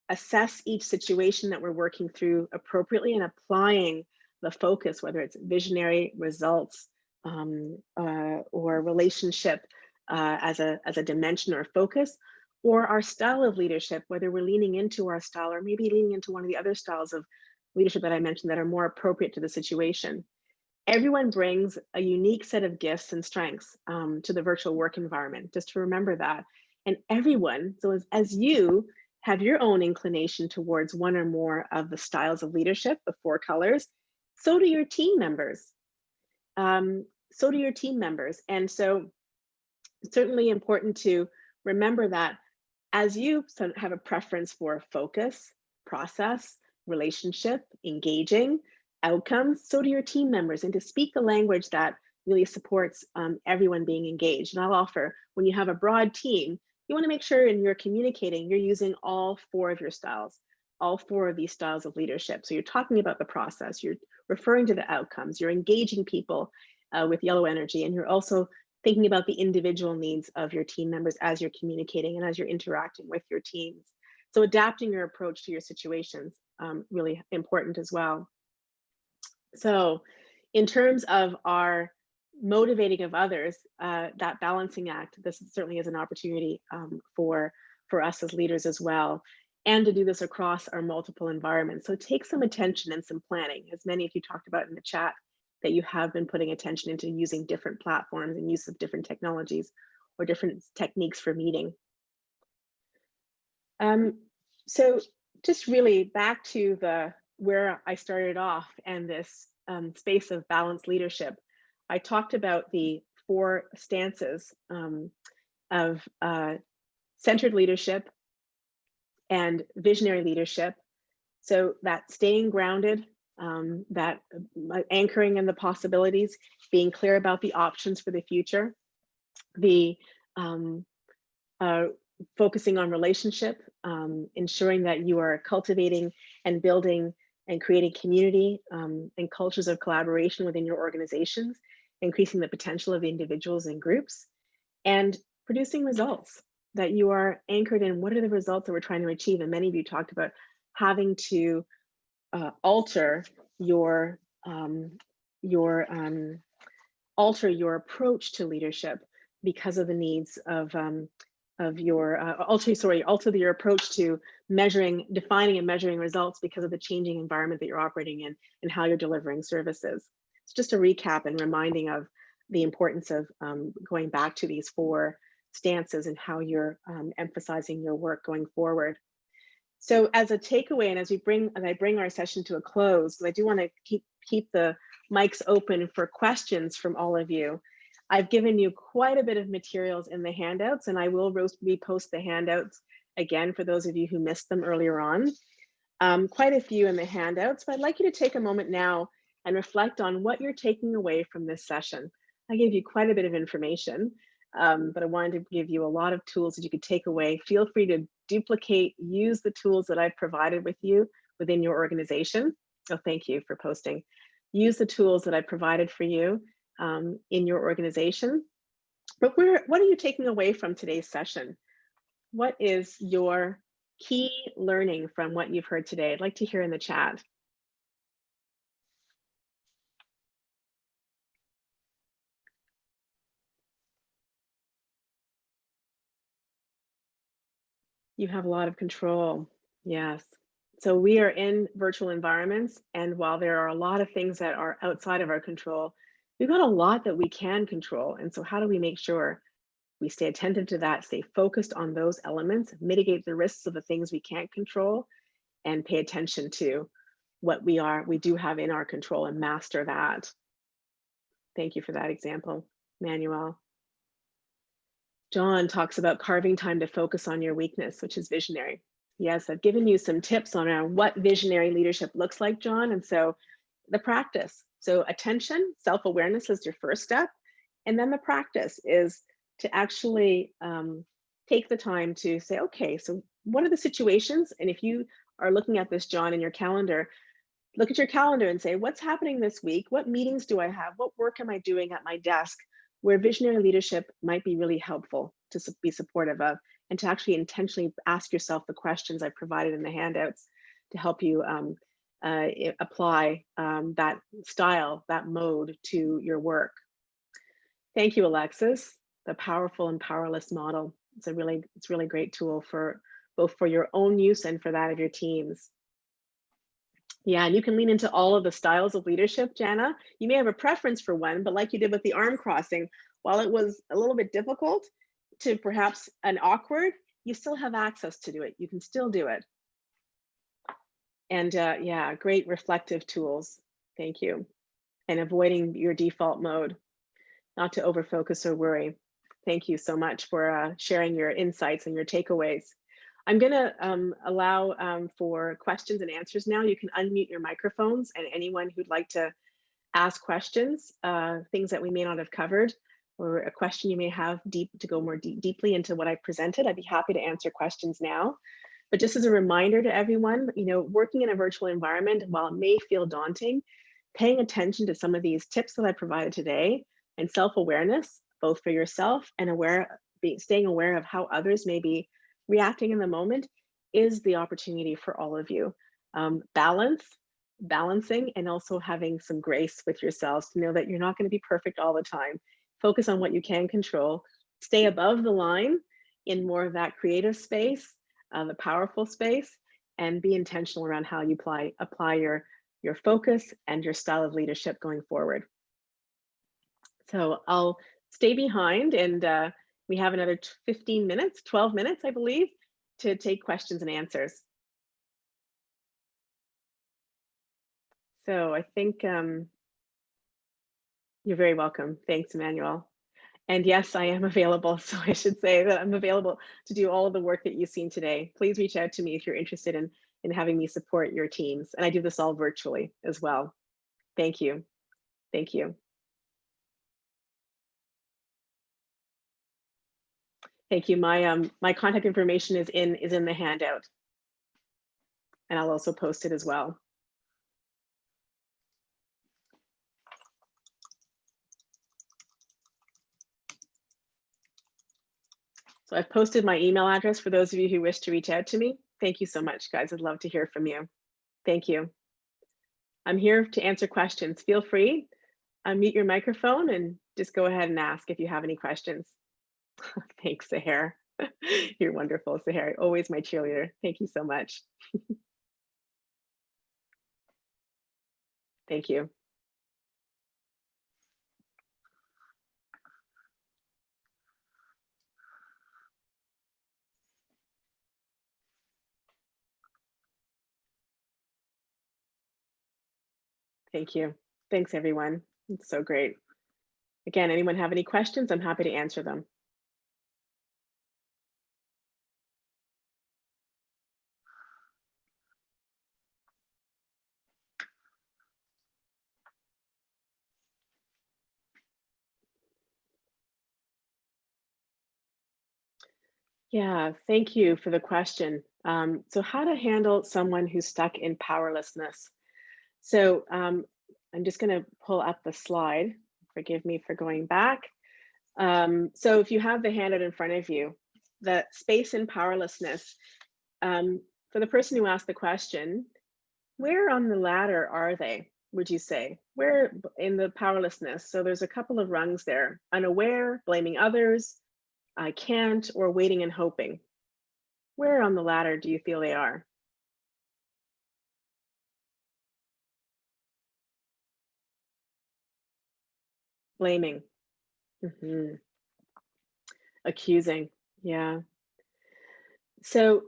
assess each situation that we're working through appropriately and applying the focus, whether it's visionary, results, or relationship as a dimension or focus, or our style of leadership, whether we're leaning into our style or maybe leaning into one of the other styles of leadership that I mentioned that are more appropriate to the situation. Everyone brings a unique set of gifts and strengths to the virtual work environment, just to remember that. And everyone, so as you have your own inclination towards one or more of the styles of leadership, the 4 colors, so do your team members. And so it's certainly important to remember that as you have a preference for focus, process, relationship, engaging, outcomes, so do your team members, and to speak the language that really supports everyone being engaged. And I'll offer, when you have a broad team, you want to make sure in your communicating, you're using all 4 of your styles, all 4 of these styles of leadership. So you're talking about the process, you're referring to the outcomes, you're engaging people with yellow energy, and you're also thinking about the individual needs of your team members as you're communicating and as you're interacting with your teams. So adapting your approach to your situations, really important as well. So in terms of our motivating of others, that balancing act, this certainly is an opportunity for us as leaders as well, and to do this across our multiple environments. So take some attention and some planning, as many of you talked about in the chat, that you have been putting attention into using different platforms and use of different technologies or different techniques for meeting. So just really back to where I started off and this space of balanced leadership. I talked about the 4 stances of centered leadership and visionary leadership. So that staying grounded, that anchoring in the possibilities, being clear about the options for the future, the focusing on relationship, ensuring that you are cultivating and building and creating community and cultures of collaboration within your organizations, increasing the potential of individuals and groups, and producing results, that you are anchored in what are the results that we're trying to achieve. And many of you talked about having to alter your approach to leadership because of the needs of your alter your approach to defining and measuring results because of the changing environment that you're operating in and how you're delivering services. It's just a recap and reminding of the importance of going back to these 4 stances and how you're emphasizing your work going forward. So as a takeaway, and as I bring our session to a close, because I do want to keep the mics open for questions from all of you. I've given you quite a bit of materials in the handouts, and I will repost the handouts again for those of you who missed them earlier on. Quite a few in the handouts, but I'd like you to take a moment now and reflect on what you're taking away from this session. I gave you quite a bit of information, but I wanted to give you a lot of tools that you could take away. Feel free to duplicate, use the tools that I've provided with you within your organization. Oh, thank you for posting. Use the tools that I provided for you in your organization. But what are you taking away from today's session? What is your key learning from what you've heard today? I'd like to hear in the chat. You have a lot of control. Yes. So we are in virtual environments, and while there are a lot of things that are outside of our control, we've got a lot that we can control. And so how do we make sure we stay attentive to that, stay focused on those elements, mitigate the risks of the things we can't control, and pay attention to what we do have in our control and master that. Thank you for that example, Manuel. John talks about carving time to focus on your weakness, which is visionary. Yes, I've given you some tips on what visionary leadership looks like, John. And so the practice. So attention, self-awareness is your first step. And then the practice is to actually take the time to say, okay, so what are the situations? And if you are looking at this, John, in your calendar, Look at your calendar and say, what's happening this week? What meetings do I have? What work am I doing at my desk where visionary leadership might be really helpful to be supportive of, and to actually intentionally ask yourself the questions I've provided in the handouts to help you apply that style, that mode to your work. Thank you, Alexis. The powerful and powerless model. It's really great tool for both for your own use and for that of your teams. Yeah, and you can lean into all of the styles of leadership, Jana. You may have a preference for one, but like you did with the arm crossing, while it was a little bit difficult to perhaps an awkward, you still have access to do it. You can still do it. And yeah, great reflective tools. Thank you. And avoiding your default mode, not to overfocus or worry. Thank you so much for sharing your insights and your takeaways. I'm going to allow for questions and answers now. You can unmute your microphones, and anyone who'd like to ask questions, things that we may not have covered, or a question you may have to go more deeply into what I presented, I'd be happy to answer questions now. But just as a reminder to everyone, working in a virtual environment, while it may feel daunting, paying attention to some of these tips that I provided today and self-awareness, both for yourself and staying aware of how others may be reacting in the moment, is the opportunity for all of you. Balancing, and also having some grace with yourselves to know that you're not going to be perfect all the time. Focus on what you can control. Stay above the line in more of that creative space, the powerful space, and be intentional around how you apply your focus and your style of leadership going forward. So I'll stay behind, and we have another 15 minutes, 12 minutes, I believe, to take questions and answers. So I think you're very welcome. Thanks, Emmanuel. And yes, I am available. So I should say that I'm available to do all of the work that you've seen today. Please reach out to me if you're interested in having me support your teams. And I do this all virtually as well. Thank you. Thank you. Thank you. My contact information is in the handout, and I'll also post it as well. So I've posted my email address for those of you who wish to reach out to me. Thank you so much, guys. I'd love to hear from you. Thank you. I'm here to answer questions. Feel free, unmute your microphone and just go ahead and ask if you have any questions. Thanks, Sahar. You're wonderful, Sahar. Always my cheerleader. Thank you so much. Thank you. Thank you. Thanks, everyone. It's so great. Again, anyone have any questions? I'm happy to answer them. Yeah, thank you for the question. So how to handle someone who's stuck in powerlessness. So I'm just going to pull up the slide. Forgive me for going back. So if you have the handout in front of you, the space in powerlessness, for the person who asked the question, where on the ladder are they, would you say? Where in the powerlessness? So there's a couple of rungs there: unaware, blaming others, I can't, or waiting and hoping. Where on the ladder do you feel they are? Blaming. Accusing. Yeah. So,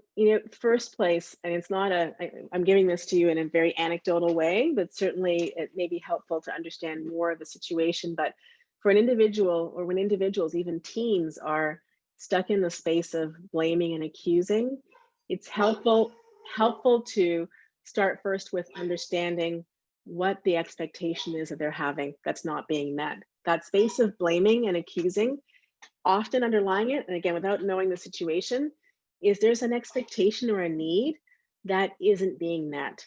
first place, and it's not I'm giving this to you in a very anecdotal way, but certainly it may be helpful to understand more of the situation. But for an individual, or when individuals, even teams, are stuck in the space of blaming and accusing, it's helpful to start first with understanding what the expectation is that they're having that's not being met. That space of blaming and accusing, often underlying it, and again, without knowing the situation, is there's an expectation or a need that isn't being met.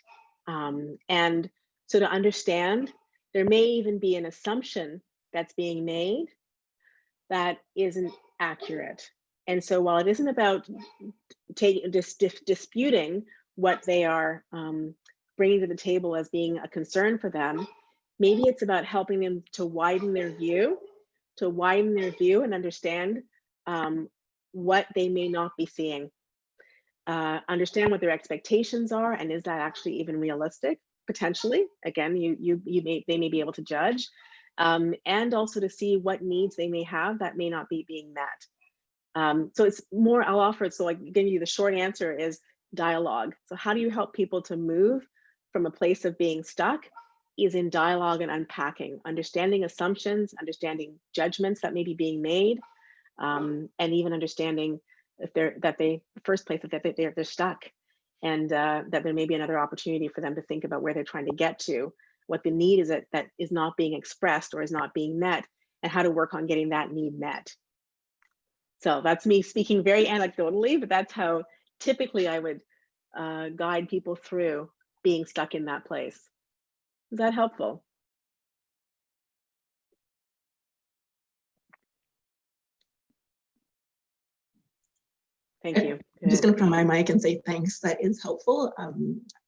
And so to understand, there may even be an assumption that's being made that isn't accurate. And so while it isn't about disputing what they are bringing to the table as being a concern for them, maybe it's about helping them to widen their view, and understand what they may not be seeing. Understand what their expectations are, and is that actually even realistic? Potentially, again, they may be able to judge, and also to see what needs they may have that may not be being met. So it's more, I'll offer it, so like giving you the short answer is dialogue. So how do you help people to move from a place of being stuck is in dialogue and unpacking, understanding assumptions, understanding judgments that may be being made, and even understanding if they're stuck, and that there may be another opportunity for them to think about where they're trying to get to, what the need is that is not being expressed or is not being met, and how to work on getting that need met. So that's me speaking very anecdotally, but that's how typically I would guide people through being stuck in that place. Is that helpful? Thank you. I'm just going to put on my mic and say thanks. That is helpful.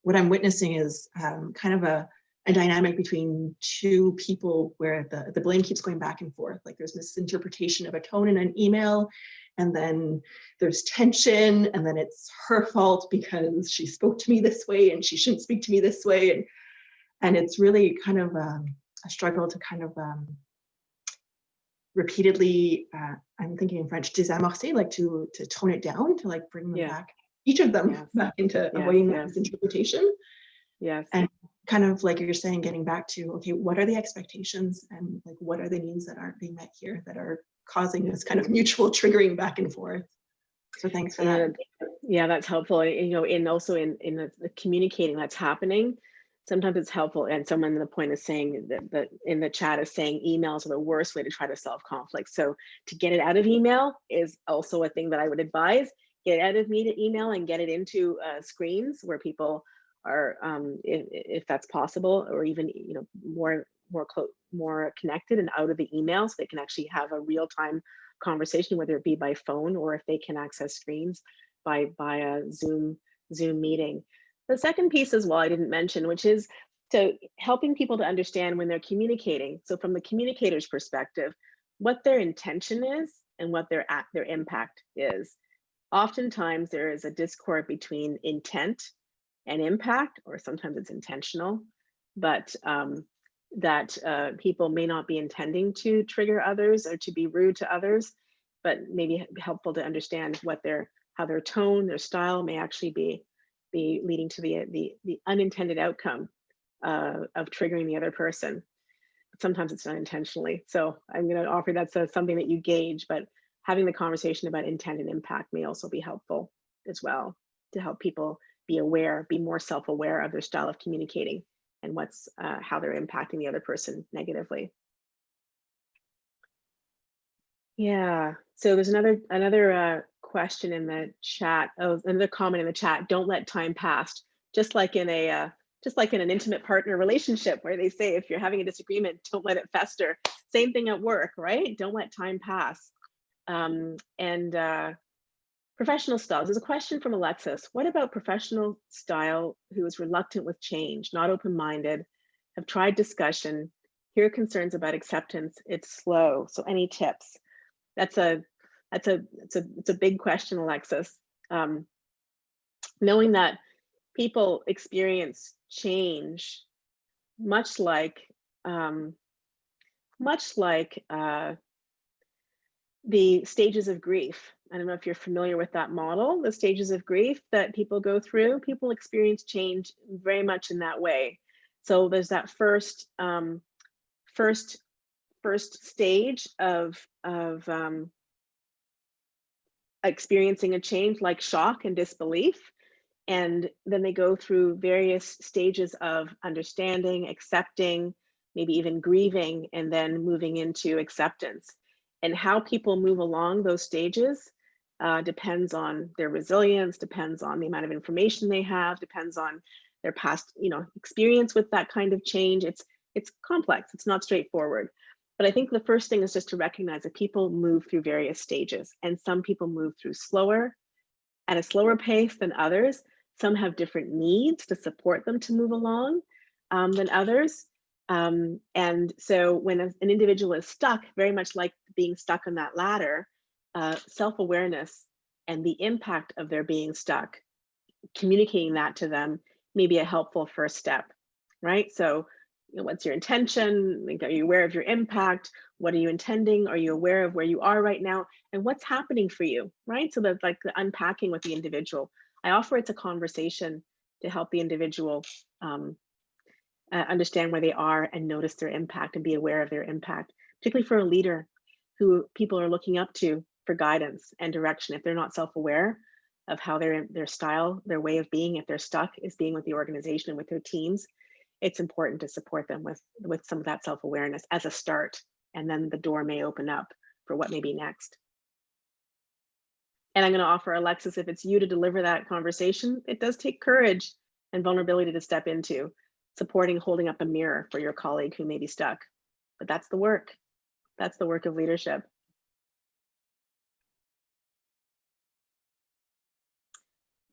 What I'm witnessing is kind of a dynamic between two people where the blame keeps going back and forth. Like there's misinterpretation of a tone in an email, and then there's tension, and then it's her fault because she spoke to me this way and she shouldn't speak to me this way. And it's really kind of a struggle to kind of repeatedly, I'm thinking in French, désamorcer, like to tone it down, to like bring them back, each of them back into avoiding that misinterpretation. Yes. And kind of like you're saying, getting back to, okay, what are the expectations and like what are the needs that aren't being met here that are causing this kind of mutual triggering back and forth? So thanks for that. Yeah, that's helpful. You know, and also in the communicating that's happening, sometimes it's helpful. And someone in the point is saying that in the chat is saying emails are the worst way to try to solve conflict. So to get it out of email is also a thing that I would advise. Get it out of email and get it into screens where people are, if that's possible, or even more connected and out of the email, so they can actually have a real-time conversation, whether it be by phone or if they can access screens by a Zoom meeting. The second piece as well I didn't mention, which is to helping people to understand when they're communicating. So from the communicator's perspective, what their intention is and what their impact is. Oftentimes there is a discord between intent and impact, or sometimes it's intentional, but that people may not be intending to trigger others or to be rude to others, but maybe helpful to understand how their tone, their style may actually be leading to the unintended outcome of triggering the other person. Sometimes it's unintentionally. So I'm going to offer that's something that you gauge, but having the conversation about intent and impact may also be helpful as well, to help people be aware, be more self-aware of their style of communicating and how they're impacting the other person negatively. Yeah, so there's another question in the chat. Oh, another comment in the chat. Don't let time pass. Just like in an intimate partner relationship, where they say if you're having a disagreement, don't let it fester. Same thing at work, right? Don't let time pass. Professional styles. There's a question from Alexis. What about professional style who is reluctant with change, not open-minded, have tried discussion, hear concerns about acceptance, it's slow. So any tips? It's a big question, Alexis. Knowing that people experience change much like the stages of grief. I don't know if you're familiar with that model, the stages of grief that people go through. People experience change very much in that way. So there's that first stage of experiencing a change, like shock and disbelief. And then they go through various stages of understanding, accepting, maybe even grieving, and then moving into acceptance. And how people move along those stages depends on their resilience, depends on the amount of information they have, depends on their past, experience with that kind of change. It's complex. It's not straightforward. But I think the first thing is just to recognize that people move through various stages, and some people move through at a slower pace than others. Some have different needs to support them to move along than others. And so when an individual is stuck, very much like being stuck on that ladder, self-awareness and the impact of their being stuck, communicating that to them may be a helpful first step, right? So, what's your intention? Like, are you aware of your impact? What are you intending? Are you aware of where you are right now? And what's happening for you, right? So that's like the unpacking with the individual. I offer it's a conversation to help the individual understand where they are and notice their impact and be aware of their impact, particularly for a leader who people are looking up to for guidance and direction. If they're not self-aware of how their style, their way of being, if they're stuck, is being with the organization and with their teams, it's important to support them with some of that self-awareness as a start, and then the door may open up for what may be next. And I'm going to offer, Alexis, if it's you to deliver that conversation, it does take courage and vulnerability to step into supporting, holding up a mirror for your colleague who may be stuck. But that's the work. That's the work of leadership.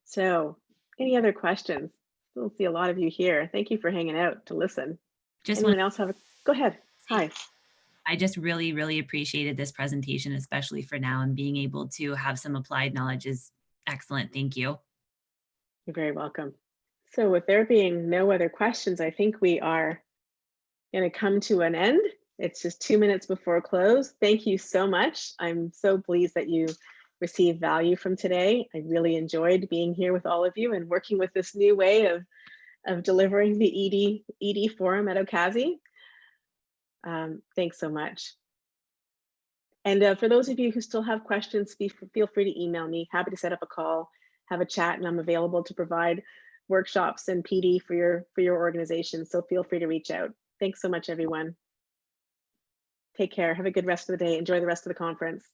So, any other questions? Still see a lot of you here. Thank you for hanging out to listen. Anyone else have a, go ahead. Hi. I just really, really appreciated this presentation, especially for now, and being able to have some applied knowledge is excellent. Thank you. You're very welcome. So with there being no other questions, I think we are going to come to an end. It's just 2 minutes before close. Thank you so much. I'm so pleased that you received value from today. I really enjoyed being here with all of you and working with this new way of delivering the ED forum at OCASI. Thanks so much. And for those of you who still have questions, feel free to email me. Happy to set up a call, have a chat, and I'm available to provide workshops and PD for your organization. So feel free to reach out. Thanks so much, everyone. Take care. Have a good rest of the day. Enjoy the rest of the conference.